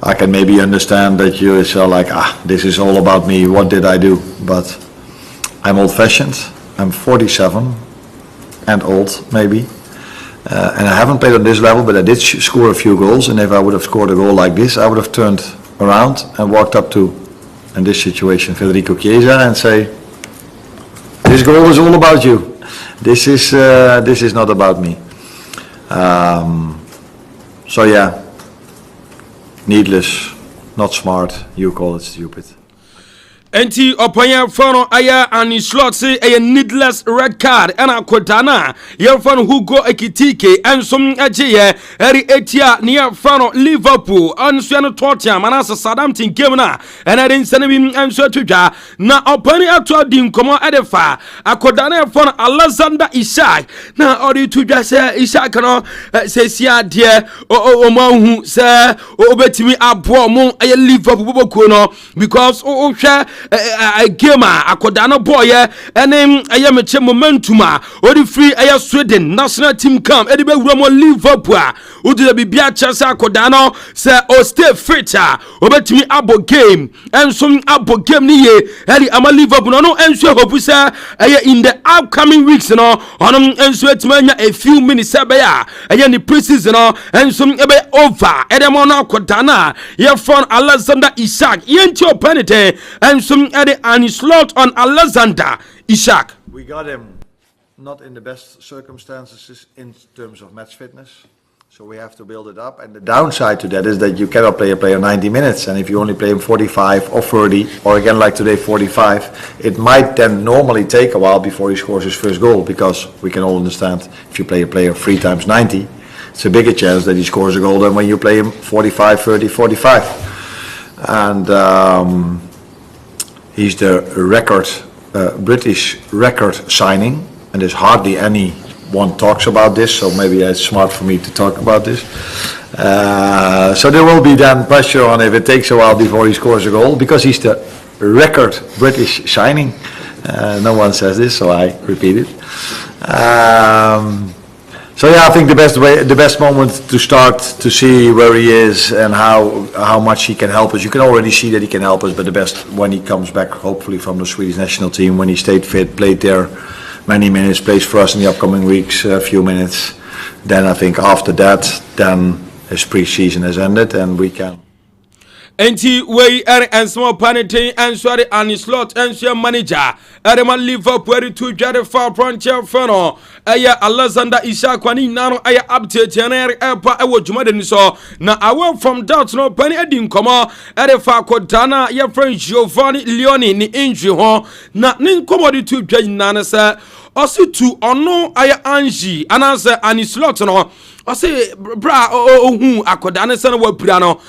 I can maybe understand that you are like, this is all about me. What did I do? But I'm old-fashioned. I'm 47. And old, maybe. And I haven't played on this level, but I did score a few goals. And if I would have scored a goal like this, I would have turned around and walked up to, in this situation, Federico Chiesa and say, this goal was all about you. This is not about me. So yeah, needless, not smart. You call it stupid. Enti opanya fano aya and slot say a needless red card and akodana your fan Hugo Ekitike and some ajiye eri etia near fano Liverpool and Suano Tottenham and as Southampton game na and I didn't send him and so tuja na opani atwa dim komo edefa akodana fano Alexander Isak na odi tuja say Isak no say sia de o mahu say obetimi abo mo aya Liverpool boboko no because o hwe a game akodano boy and ayameche momentum odi free aya Sweden national team camp edi be wuramo Liverpool odi be bia chance akodano say o stay fit obetimi abo game and some abo game ni ye edi ama Liverpool no enso hope say aya in the upcoming weeks no onum enso etimanya a few minutes be ya aya ni preseason no and some ebe over edemo no akodana ye from Alexander Isak yenti openite and some and slot on Alexander Isak. We got him not in the best circumstances in terms of match fitness, so we have to build it up. And the downside to that is that you cannot play a player 90 minutes, and if you only play him 45 or 30, or again like today 45, it might then normally take a while before he scores his first goal, because we can all understand if you play a player 3 times 90, it's a bigger chance that he scores a goal than when you play him 45, 30, 45. And he's the British record signing, and there's hardly anyone talks about this, so maybe it's smart for me to talk about this. So there will be then pressure on if it takes a while before he scores a goal, because he's the record British signing. No one says this, so I repeat it. So yeah, I think the best moment to start to see where he is and how much he can help us. You can already see that he can help us, but the best when he comes back, hopefully from the Swedish national team, when he stayed fit, played there many minutes, plays for us in the upcoming weeks, a few minutes. Then I think after that, then his pre-season has ended and we can. Enti wey and small panity and sorry and slot and your manager Ereman Liverpool to Jade for Frontier Feno Aya Alexander Isak Kwani Nano Aya update and Epa Ewo Jumaden so na away from that no penny edin komo Erefa Kodana your friend Giovanni Leone ni injury ho na nin komodi to Jade Nana sir also to ono Aya Angie and answer and slot no I say, bra, who akodane sana wa pirano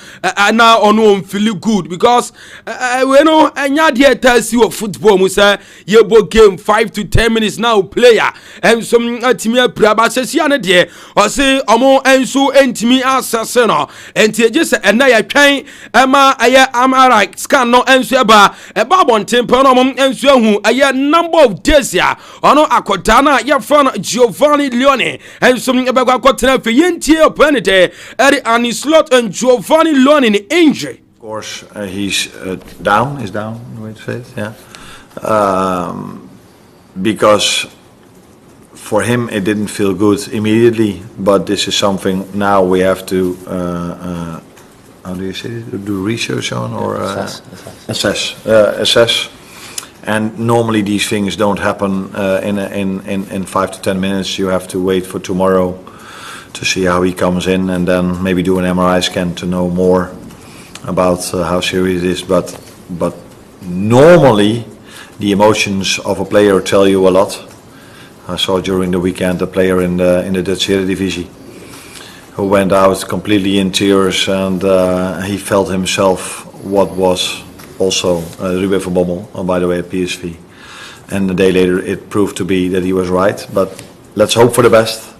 na ono feel good because we know anya dia tasi of football musa ye bo game 5 to 10 minutes now player and some timia praba sesi ane de I say omo enso entimi asase no enti je se ena ya twan ema aya amara scan no enso eba bonten pe no omo enso hu aya number of days ya ono akodana ya fan Giovanni Leone and some eba akotena Yentie opponente Eddie Anislot and Giovanni Leone in injury. Of course, he's down. Is down. Wait to say it, yeah. Because for him it didn't feel good immediately, but this is something now we have to how do you say it? Do research on or assess. And normally these things don't happen in 5 to 10 minutes. You have to wait for tomorrow to see how he comes in and then maybe do an MRI scan to know more about how serious it is. But normally the emotions of a player tell you a lot. I saw during the weekend a player in the Dutch Eredivisie who went out completely in tears and he felt himself what was also Ruben van Bommel, by the way, at PSV. And a day later it proved to be that he was right, but let's hope for the best.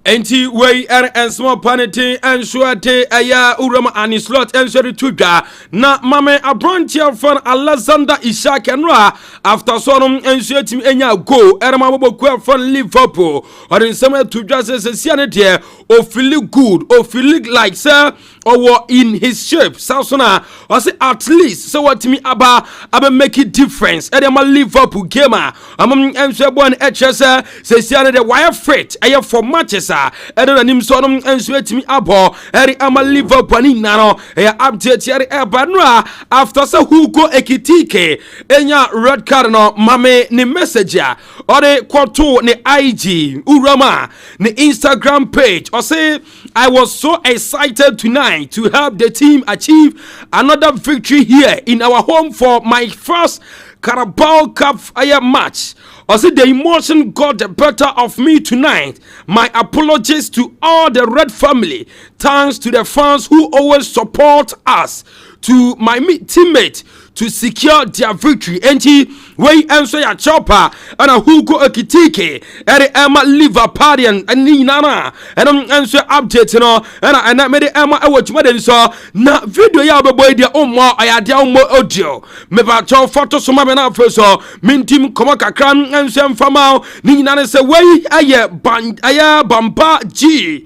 Enti wey and small panity and suate aya urama anislot and sorry tuja na mame abrontia fan Alexander Isak enra after sonum and suatim enya go erama bobo fan Liverpool or in some tuja says siane or feel good or feel like sir or in his shape Sausona or say at least so what me aba make it difference erama Liverpool gamer among MC1 HS says siane the wire freight aya for matches Edo nim so no ensuetimi abo eri ama Liverpool ni nano update eri ebanra after say Hugo Ekitike enya red card no mame ni message ya ore kwoto ni IG urama ni Instagram page or say I was so excited tonight to help the team achieve another victory here in our home for my first Carabao Cup match. I said the emotion got the better of me tonight. My apologies to all the Red family. Thanks to the fans who always support us. To my teammate to secure their victory. And he way answer ya chopper and a Hugo Ekitike and Emma Liverpudlian and Nina and answer update and I made Emma watch madden so na video ya boy dia omo ayade omo audio me ba cho photo so ma na first so mintim komo kakran answer mfama Nina say way aye bamba gigi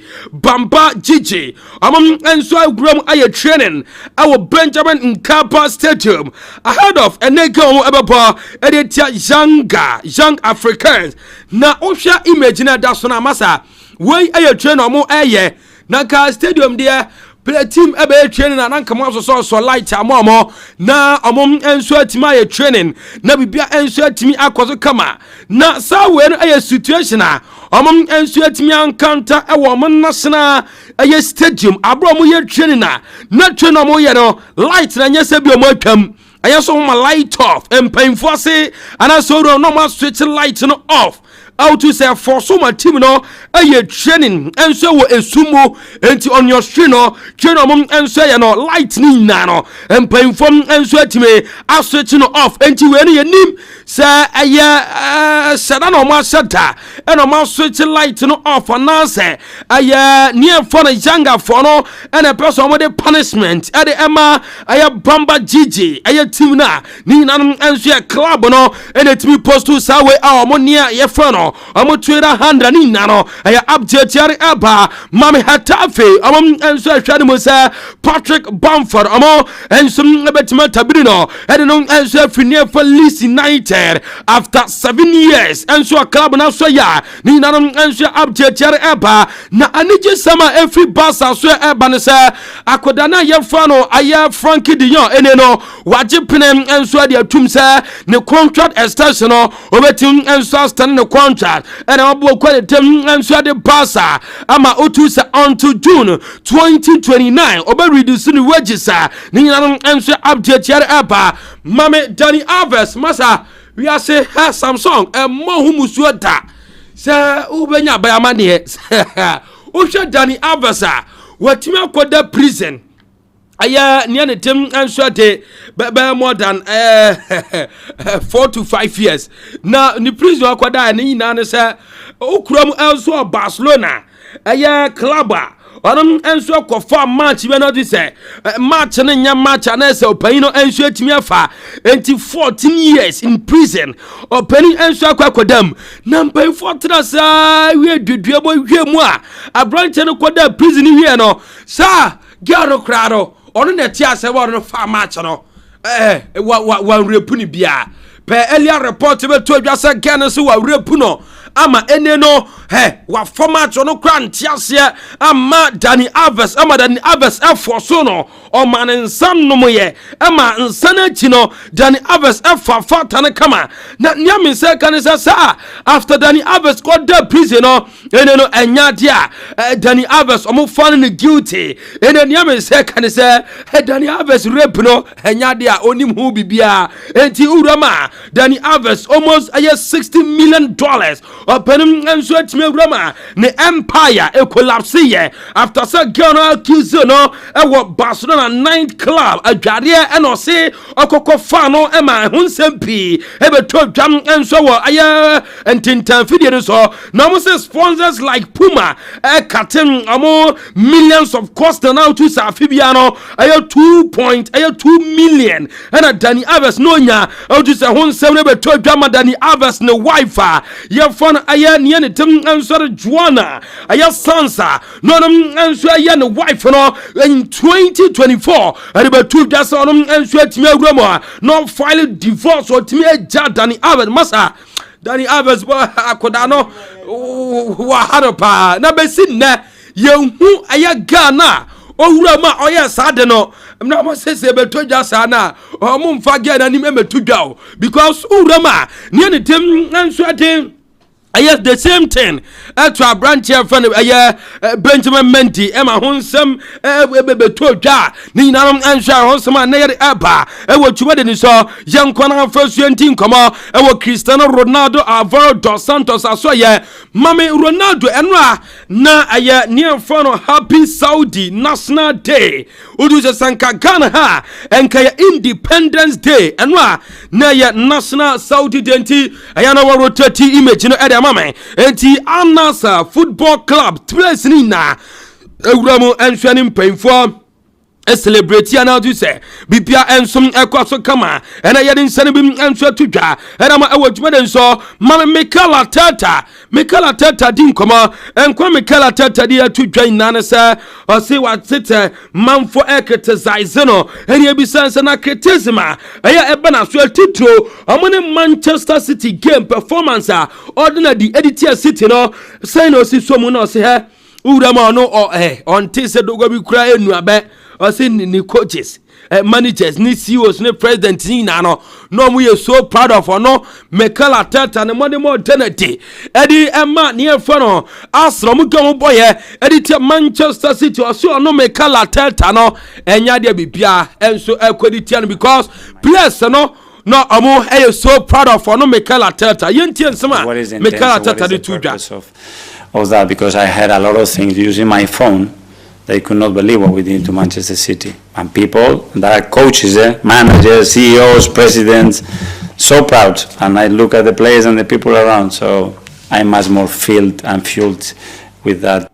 among answer gram aye training our Benjamin Nkapa Stadium ahead of Enego Ebaba Editia young Africans. Na Osha imagine that's on a massa. Way a train or more aye. Naka stadium there. Play team ebe training and come out so light amomo na amom enso atima training na bibia enso atimi akwazo kama na sa we no situation a amom enso atimi encounter e wo mo national stadium abro mo ye training na train mo ye no light na nyese bi mo atwam ayaso mo light off empanfo ase ana so no ma switch light no off out to say for so my team no training and so we esumo enti on your screen no train and so no lightning na no and pay from and so atime switch no off enti we nim say sada no ma shata and no switch light no off and now say near for the younger for no and a person with the punishment at the Emma Bamba Gigi team na ni nanum enso club no and it me post to sawe near ye frono trader 100 ni nano update yari aba mami hatafe enso hwade mo say Patrick Bamford and some betima tabirino and no enso free for Leeds United after 7 years enso club na so ya ni nanum enso update yari aba na anije sama every Barca so eba ne say akodana ye frono Frankie de Jong eneno wajipinem enso de atum say ne contract extension no obetim enso stand ne contract and abo kwalitem enso de Barca ama otu say until June 2029 obe reduce the wages ni nanum enso update yare aba mame Dani Alves masa we are say Samsung mo humusuo da say ubenya bayama ne o hwe Dani Alves watimi akoda prison aya near the team and shorty more than 4 to 5 years. Now the prison akwada ni na say okram also Barcelona aya clubber onum enso kofa match we no say match na nya match na say opani no enso atimi afa enti 14 years in prison opani enso akwakodam na mpan 14 sa we dudua bo hwemu a abranche no koda prison hwe no sa garo krado ono na tia se wo no fa match no wa repu ni bia pe earlier report be to adwa se Ghana so wa repu no ama ene no wa format no kra ntiase ama Dani Alves eforso no o man nsam no moye ama nsana chi no Dani Alves fata na kama na nyame se kan se sa after Dani Alves got the prison no ene no enya dia Dani Alves o mo fan no guilty ene nyame se kan se Dani Alves rape no enya dia onim hu bibia enti urama Dani Alves almost $60 million opening and switch me rama the empire collapse ye after say Ghana accuse no Barcelona 9th club adware and o say okoko fa no e ma hunsempi e be to dwam enso wo entintan fidie so no mo say sponsors like Puma cutting millions of cost now to Safibia no 2 million and Dani Alves no nya o to say hunsem be to dwam Dani Alves no wife ye fon near the tim answer Juana Sansa no answer the wife no in 2024 and about 2 just on answer Timmy Roma no file divorce or Timmy Dani Alves masa Dani Alves akodano waharopa na besin na yehu aya Ghana owura ma oya sade no na mo sese beto jasa na o mo mfa Ghana ni memetu dwa because owura ma near the tim answer dem yes, the same thing. To a branch here from Benjamin Mendy, Emma Honsam, Betoja, Nina answer Honsama Nair Abba, what you wouldn't saw, young Kwana first team come out, Cristiano Ronaldo, Alvaro dos Santos, Asoya, Mami Ronaldo, and na near front of Happy Saudi National Day, Uduja Sankagana ha, and Kaya Independence Day, and na National Saudi Denti, Ayana rotate image, you know, enti Anasa Football Club place ni na ewuramo enhwanim painfo celebrate na do say bibia ensom ekwaso kama ena yede nsane bim enhwa tudwa ena ma ewodwuma den so ma Mikel Arteta din koma enkwa Mikel Arteta dia tudwa inane se o se watete manfo criticize no eni ebisanse na criticism aya eba na so titro amone Manchester City game performance ordinary editor City no say no si so mu no se he urama no on tise dogo bi kura enu abe o say ni coaches managers ni CEOs ni president ni na no we are so proud of no Mikel Arteta and money more eternity edi emma ni efo no Arsenal mu gamo boy edi Manchester City o so no Mikel Arteta no enya de bibia enso equality because players no amu so proud of no Mikel Arteta yenti ensema Mikel Arteta di tudwa of that because I had a lot of things using my phone. They could not believe what we did to Manchester City. And people that are coaches, managers, CEOs, presidents, so proud, and I look at the players and the people around, so I'm much more filled and fueled with that.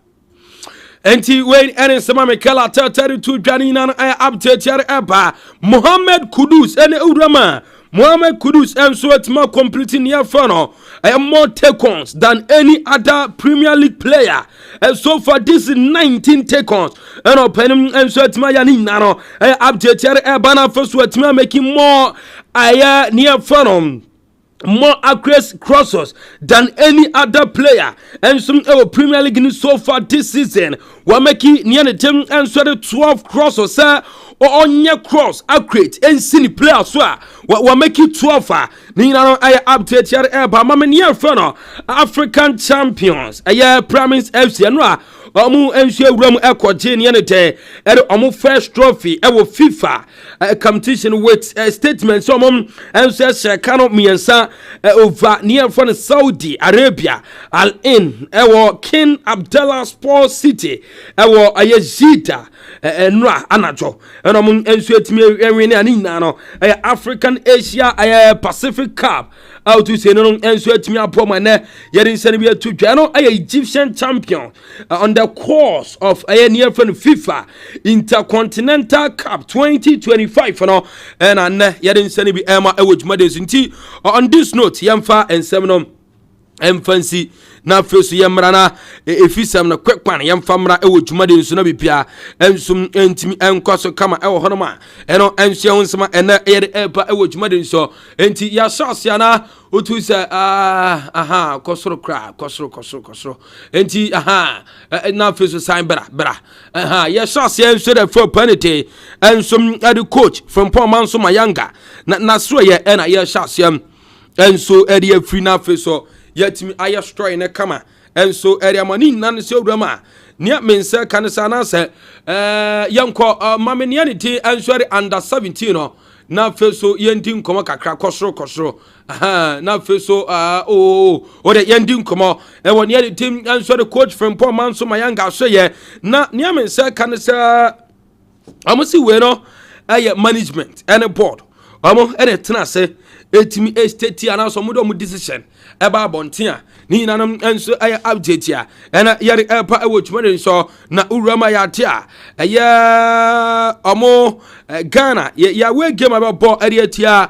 Enti Wayne ene sama Mekela 32 dwani na update yare eba Mohamed Kudus ene urama Mohamed Kudus enso etima completing year no more take-ons than any other Premier League player. And so far this is 19 take-ons. And opening enso etima yani nano update yare eba na first etima making more near no more accurate crosses than any other player. And some Premier League so far this season we're making near the team and so the 12 crosses or on your cross accurate and senior players so we're making 12 Nina I update your mama near funnel African champions Promise FC and Omu enso ram ekwaje ne te omu first trophy ewo FIFA competition with statements omum enso shekano miensa over near from Saudi Arabia Al Ain ewo King Abdullah Sports City ewo ayejita enra anajo omu enso etimi enwene ani na no African Asia Pacific Cup out to say no enso etimi apoma na yeri nsane bi atudwa no Egyptian champion on the course of a near from FIFA Intercontinental Cup 2025 and yadin sani bi Emma Ewojumades nti on this note yamfa ensem fancy na fesu yamrana efisam na kwekpan yamfa mra Ewojumades nso na bibia ensum entimi enkoso kama ewo honoma eno enhye honsema ena yede eba Ewojumades nso enti ya shasia na otu se kosoro enti na fesu sign bra ya shasia nso da for penalty ensum the coach from Paul Manso Mayanga na so ye ena ya shasia enso ede free na fesu yetimi aya story na kama enso area mani nan se odama nia mensa kanisa na se yanko mamenia ne ti enso under 17 no na feso yendi nkomo kakra kosoro na feso o de yendi nkomo won ye team enso the coach from Paul Manso Mayanga so ye na nia mensa kanisa amusi we no management and board amo ene tena se etimi estate ana so mudo mu decision eba bontia ni nanam enso aya update ya ena yari epa Ewojumades so na urama ya tia omo Ghana ya we game about ball area tia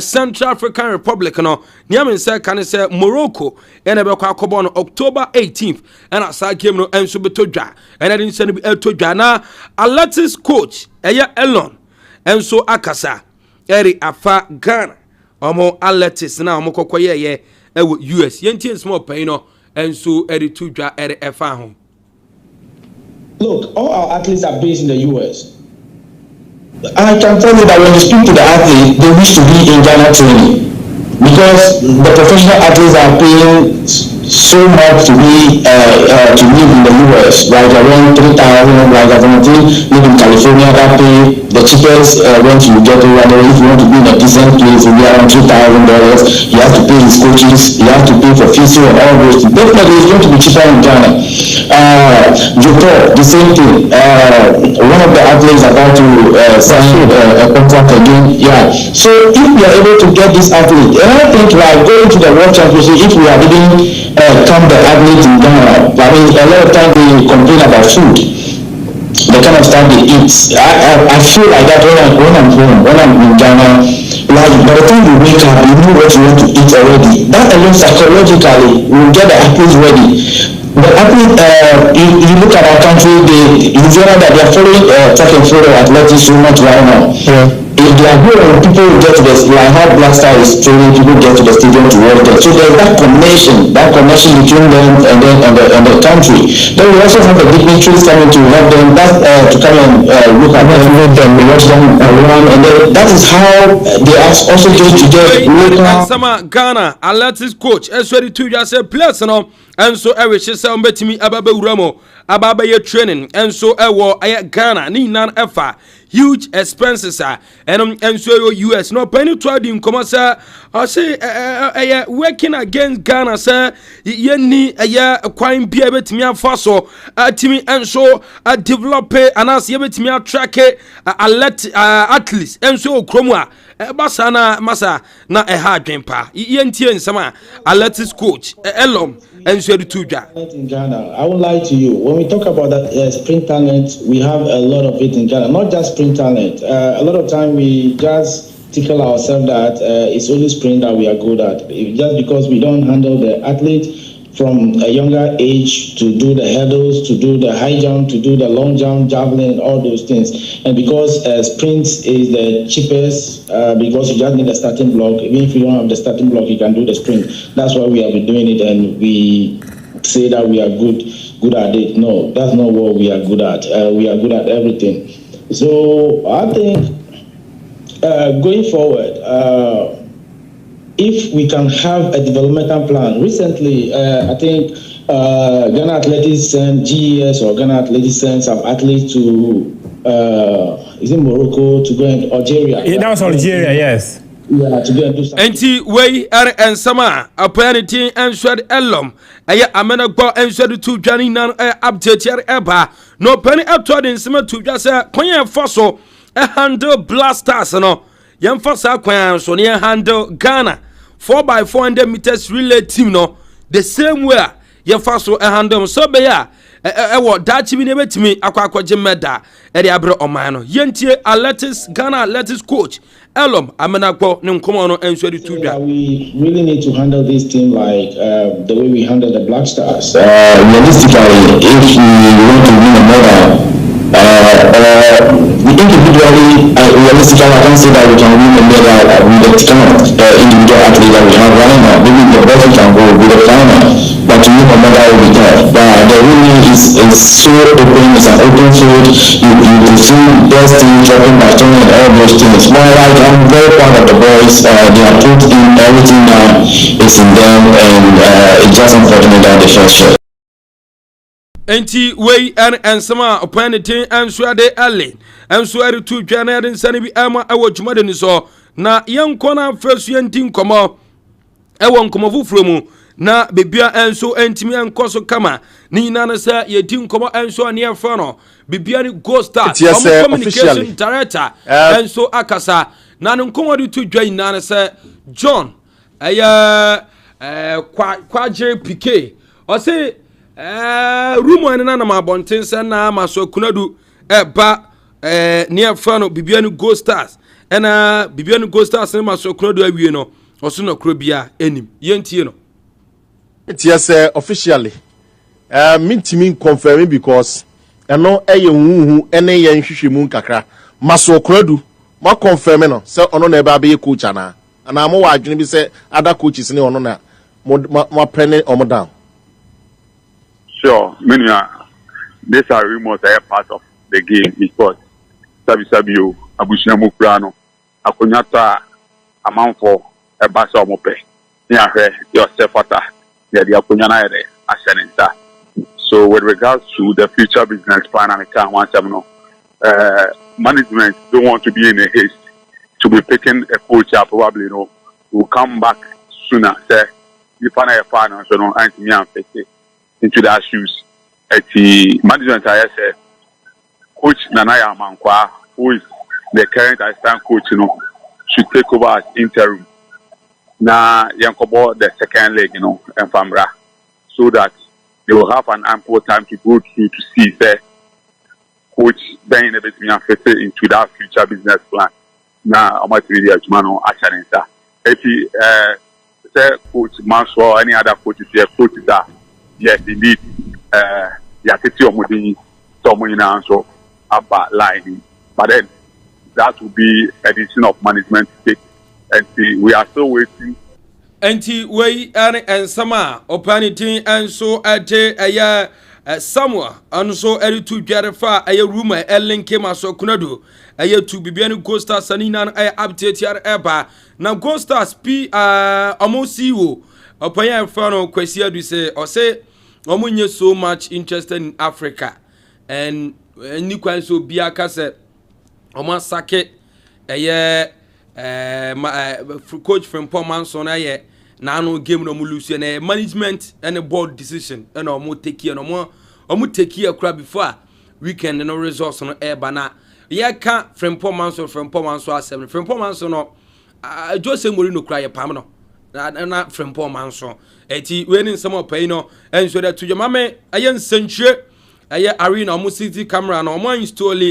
Central African Republic no niam nse kan se Morocco ena be kwa akobo no October 18th ena sa game no enso betodwa ena din se no betodwa na Athletics coach Elon enso akasa eri afa Ghana omo Athletics na omo kokoye ewo US yentie small pain no enso eri tudwa eri efa ho. Look, all our athletes are based in the US. I can tell you that when you speak to the athlete, they wish to be in Ghana training because the professional athletes are paying so much to be to live in the US, like around 3,000, like live in California, that pay the cheapest rent you get over there. If you want to be in a decent place, it will be around $2,000. You have to pay his coaches, you have to pay for physio and all those things. Definitely, it's going to be cheaper in Ghana. Japan, the same thing. One of the athletes about to sign a contract again. Yeah. So if we are able to get this athlete, and I think like going to the World Championship, if we are even come the athlete in Ghana, I mean, a lot of times they complain about food, the kind of stuff they eat. I feel like that when I'm home, when I'm in Ghana, like by the time you wake up, you know what you want to eat already. That alone psychologically will get the athletes ready. The athlete, you look at our country, you feel that they are following track and field athletics so much right now. Yeah. If they are good, people will get to the, like how Black Star is training, people get to the stadium to watch them. So there's that connection between them and the country. Then we also have the dignitaries coming to help them, to come and look at them, watch them around, and then that is how they are also going to get local. Sama Ghana Athletics coach ready to just say place no, and so every she say betimi ababe uramo ababe ye training, and so Ghana ni nan efa huge expenses and so US no penny to dim come say I say working against Ghana say ye ni kwan bia betimi afa so atimi and so develop and as ye betimi attract athletes and so kromwa basana masa na ha adwen pa yentie nsema athletics coach Elom enso de tuja in Ghana. I won't lie to you, when we talk about that sprint talent, we have a lot of it in Ghana, not just sprint talent. A lot of time we just tickle ourselves that it's only sprint that we are good at, just because we don't handle the athlete from a younger age to do the hurdles, to do the high jump, to do the long jump, javelin, all those things. And because sprint is the cheapest, because you just need a starting block. Even if you don't have the starting block, you can do the sprint. That's why we have been doing it, and we say that we are good at it. No, that's not what we are good at. We are good at everything. So I think going forward, if we can have a developmental plan. Recently, I think Ghana Athletics sent GES or Ghana Athletics sent some athletes to is it Morocco to go in Algeria? Yeah, that was Algeria, yes. Yeah, to go and do something. Enti wey and sama apani and swed Elom aya amena gbo and swed to dwani nan update here eba no penny up to the nsema to dwa say kwan foso handle blasters no yemfa sa kwan so ne handle Ghana 4x400 meters relay team no the same way yemfa so handle so be ya ewo dachi bi ne betimi akwakoje meda e de abre oman no yentie athletics Ghana athletics coach Elom amenakpo ne nkomo no enso de tudwa. We really need to handle this team like the way we handle the Black Stars. Realistically, if we want to win a medal, individually, realistically, I can't say that we can win a medal with the kind of individual athlete that we have right now. Maybe the best we can go with the final, but to win a medal will be tough. But the winning is so open, it's an open field. You see best team dropping by turning and all those things. Well, I'm very proud of the boys. They have put in everything now. It's in them, and it's just unfortunate that they fell short. Enti wey and sama opanitin and swade alle and swade to Janet and Sanibi Ama awo jumade ni so na yankona first yentin komo ewo nkomo fufuro na bibia enso entimi enkoso kama ni nana sa yetin komo enso ne afa no bibia ni go start communication director enso akasa na nkomo de to dwan nana sa John aya kwaje PK o say rumo ene na mabonten se na maso kunadu eba near fano bibianu go stars ena bibianu go stars na maso kunadu awie no oso na kro bia enim yentie no yes officially mintimi confirming because eno eye huhu ene ye nhwehwemu kakra maso kunadu ma confirm no se ono na eba be coach ana mo wa adwene bi se other coaches ne ono na mo prene omo down. Sure, many these are rumors that are part of the game. It's what Sabio, Abushina Mukrano, Akonyata, amount for a bass or mope. Yourself at the Akonyana Ashanenta. So, with regards to the future business plan, and I can't want to know, management don't want to be in a haste to be picking a coach. Probably will come back sooner. Say, you find a finance, and me and Fete. Into their shoes. At the management, I said, Coach Nanaya Mankwa, who is the current assistant coach, should take over as interim. Now, Yankobo, the second leg, and Famra, so that they will have an ample time to go through to see if Coach Ben fitted into that future business plan. Now, I'm going to read Jumano Ashanenta. If he say Coach Manso or any other coaches, coaches that. Yes, indeed. Yakiti Omudi, someone also about lining. But then that will be a decision of management to take. And see, we are still waiting. Enti wey and sama opanitin and so ate aya Samuel and so eri to Jarifa aya rumor ellen came aso kunadu aya to bibianu Gold Stars sanina aya update yar eba na Gold Stars p amosi opanya fano kwesi adu say or say omunye so much interested in Africa and ni kwan so biaka say omo sake eye coach from Pomanson aye na no game no lose na management and board decision and omo take here no omo take here kra before weekend no results no e bana ye ka from Pomanson asem from Pomanson no Jose Mourinho cry pam no na Frimpong manso eti we ni nsem opai no enso da to mame aye nsanchire aye arena omo city camera na omo install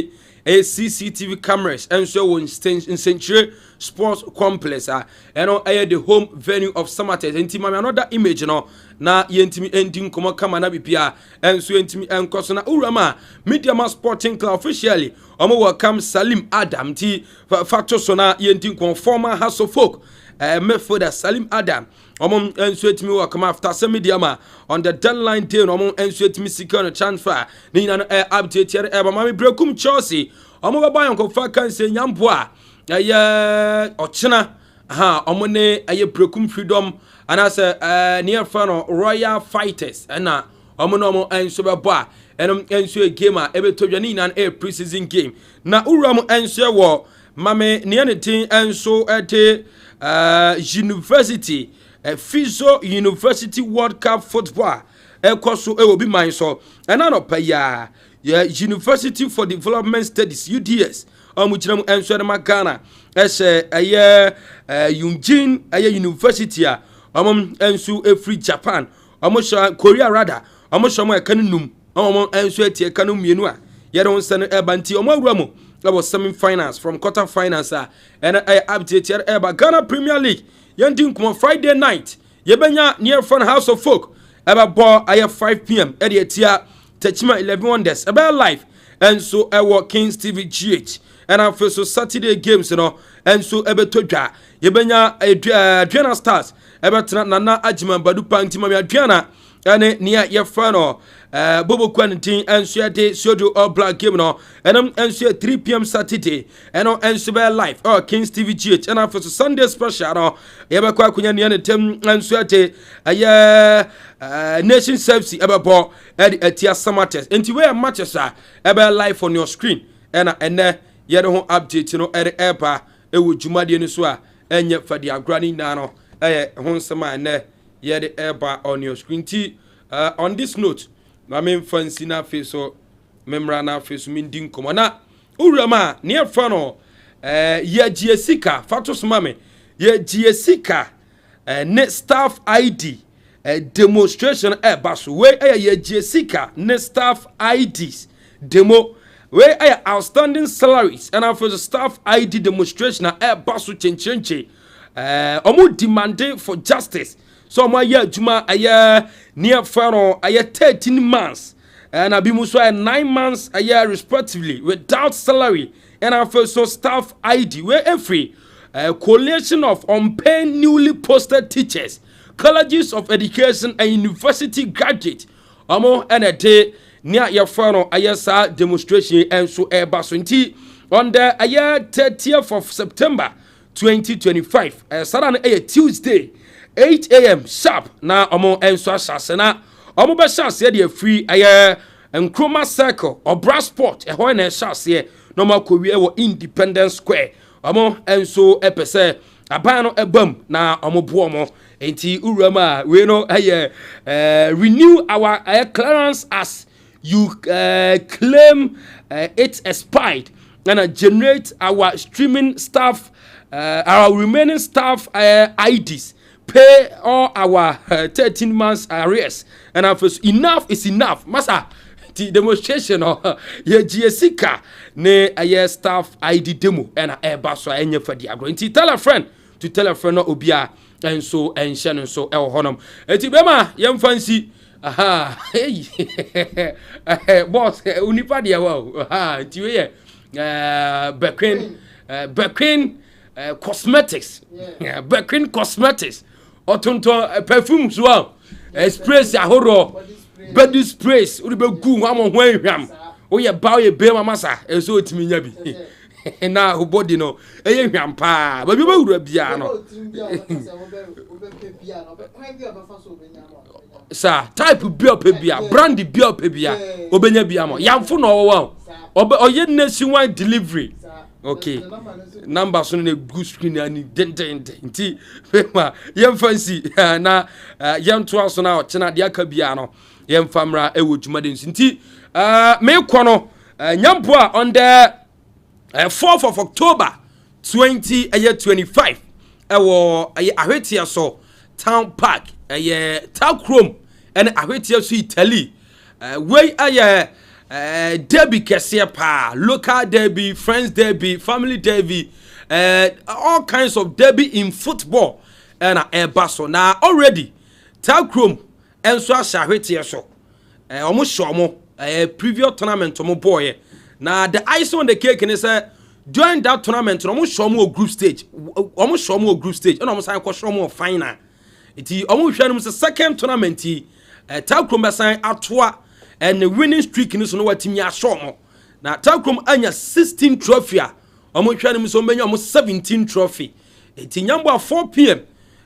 a CCTV cameras enso won nsanchire sports complex eno aye the home venue of Samatex enti mame another image no na yentimi ending komo kama na bibia enso yentimi enkoso na urama Media Mass Sporting Club officially omo welcome Salim Adam ti factor so na yentimi former House of Folk midfielder Salim Adam omom ensuetimi will come after some media on the deadline day omom ensuetimi secure no transfer ni na update here mami brekum Chelsea omom baba yanko fa kan se nyambo a ochina omo ne brekum freedom anase near fan Royal Fighters na omo no omo enso bebo a enom enso game a ebetodwani na pre-season game na uram enso wo mame ne ne tin enso ete University Fizo University World Cup football ekoso obi man so ena no paya University for Development Studies UDS omuchiram enso de Ghana ese Yunjin University a enso free Japan omosha Korea rather omosha mo ekanum enso etie ekanum mienu a yere onse no ebanti omawuramu about semi-finals from quarter-finals and update here about Ghana Premier League. Yending come Friday night. Yebenya near Fun House of Folk. About ball 5 p.m. Edia Techima 11 Wonders. About live and so our Kings TV GH and our first Saturday games and so Toja. Yebenya Adriana Stars. About Nana Ajima Badu Pantima Adriana and near your final. Bobo Quentin and Suete Sojo All Black game no and I'm 3 p.m. Saturday and on live Kings TV GH and after Sunday special no Yabakwa Kunya Tem and Suete Nation Service Ebabo Etia Samatex and where matches are live on your screen and then you don't update airpa Jumadi Nuswa and yet for the granny nano Honsama and yet airpa on your screen on this note my main fancy na face so memra na face mindin komona urama near fano ye Jessica fatos mame ye Jessica ne staff ID demonstration baso we ye Jessica ne staff IDs demo we outstanding salaries and for the staff ID demonstration baso chenchenche omo demanding for justice. So my year Juma a year near Faro a year 13 months and I be muswa 9 months a year respectively without salary and our first staff ID where every coalition of unpaid newly posted teachers, colleges of education and university graduates amo and a day near your Faro a year demonstration and so air basunti on the a year 30th of September 2025 Saturday a Tuesday 8 a.m. sharp na omo enso asase na omo be shase de free Nkrumah Circle or Brasport ho na shase no makowie wo Independence Square omo enso epese aban no ebam na omo bo omo enti urama we no renew our clearance as you claim it expired and generate our streaming staff our remaining staff IDs. Pay all our 13 months arrears and enough is enough masa the demonstration ye Jessica ne staff ID demo and baso enye for the agro tell a friend to tell a friend no obia and so and shannon so el honum eti bema yem fancy hey boss unipa dia wow ti we Beckwin Cosmetics Beckwin Cosmetics otonto perfume so sprays ahoro body sprays uri be gu amon ho ehwam wo ye ba ye be mama sa eso otimi nya bi na ho body no ehwam pa ba bi ba wura bia no sa type bi opebia brand bi opebia obenya bia mo yamfo no wo oye nationwide delivery. Okay, number so na good screen ani nti fema yem fancy na yem to aso na ochena de aka bia no yem famra ewo dwumade nti me kono nyampo on the 4th of October 2025 ɛwɔ ɛyɛ ahwetia so town park ɛyɛ town chrome ɛne ahwetia so Italy wey ɛyɛ derby kɛseɛ pa local derby friends derby family derby all kinds of derby in football ɛna ɛba so na already town chrome ɛnso ahyɛ ahwetia so ɔmo hyɛ ɔmo previous tournament ɔmo boy na the icing on the cake ne say during that tournament ɔmo hyɛ ɔmo group stage ɛna ɔmo san kɔ hyɛ ɔmo final iti ɔmo hwɛ no say second tournament yi Talcrom besan atoa and the winning streak ni so no watimi ahyɛ ɔmo na Talcrom anya 16 trophy a ɔmo hwɛ no so ɔmo 17 trophy iti nyambo 4 pm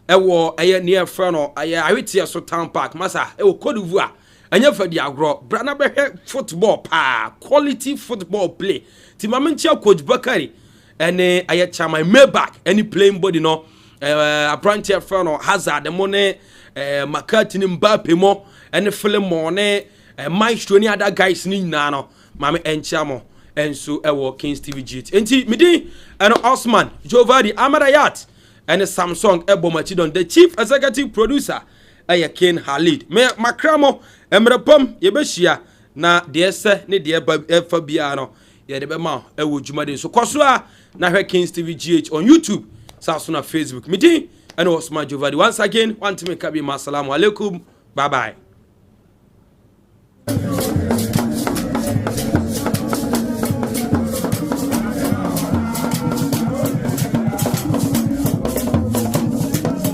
ɛwɔ ɛyɛ near front no ɛyɛ Ahwetia so town park masa ɛwɔ Cote d'Ivoire anya fadi agro brana bɛhwɛ football pa quality football play ti mamentia coach Bakari ɛne ɛyɛ Chama Maybach any playing body no apprentice front no Hazard mo ne McCarthy ne Mbappe mo ɛne Philip mo ne Maestro ne other guys ni nyina no mame encha mo enso ɛwɔ Kings TV GT enti midi ɛno Osman Jovadi Amadayat ɛne Samsung Ebomachidon the chief executive producer ɛyɛ Ken Halid me makramo emrepom yebehia na de ese ne de fa bia no ye de be ma ɛwɔ dwumade so kɔso a na hwɛ Kings TV GH on YouTube saso na Facebook midi ɛne Osman Jovadi once again want to make up assalamu alaikum bye bye.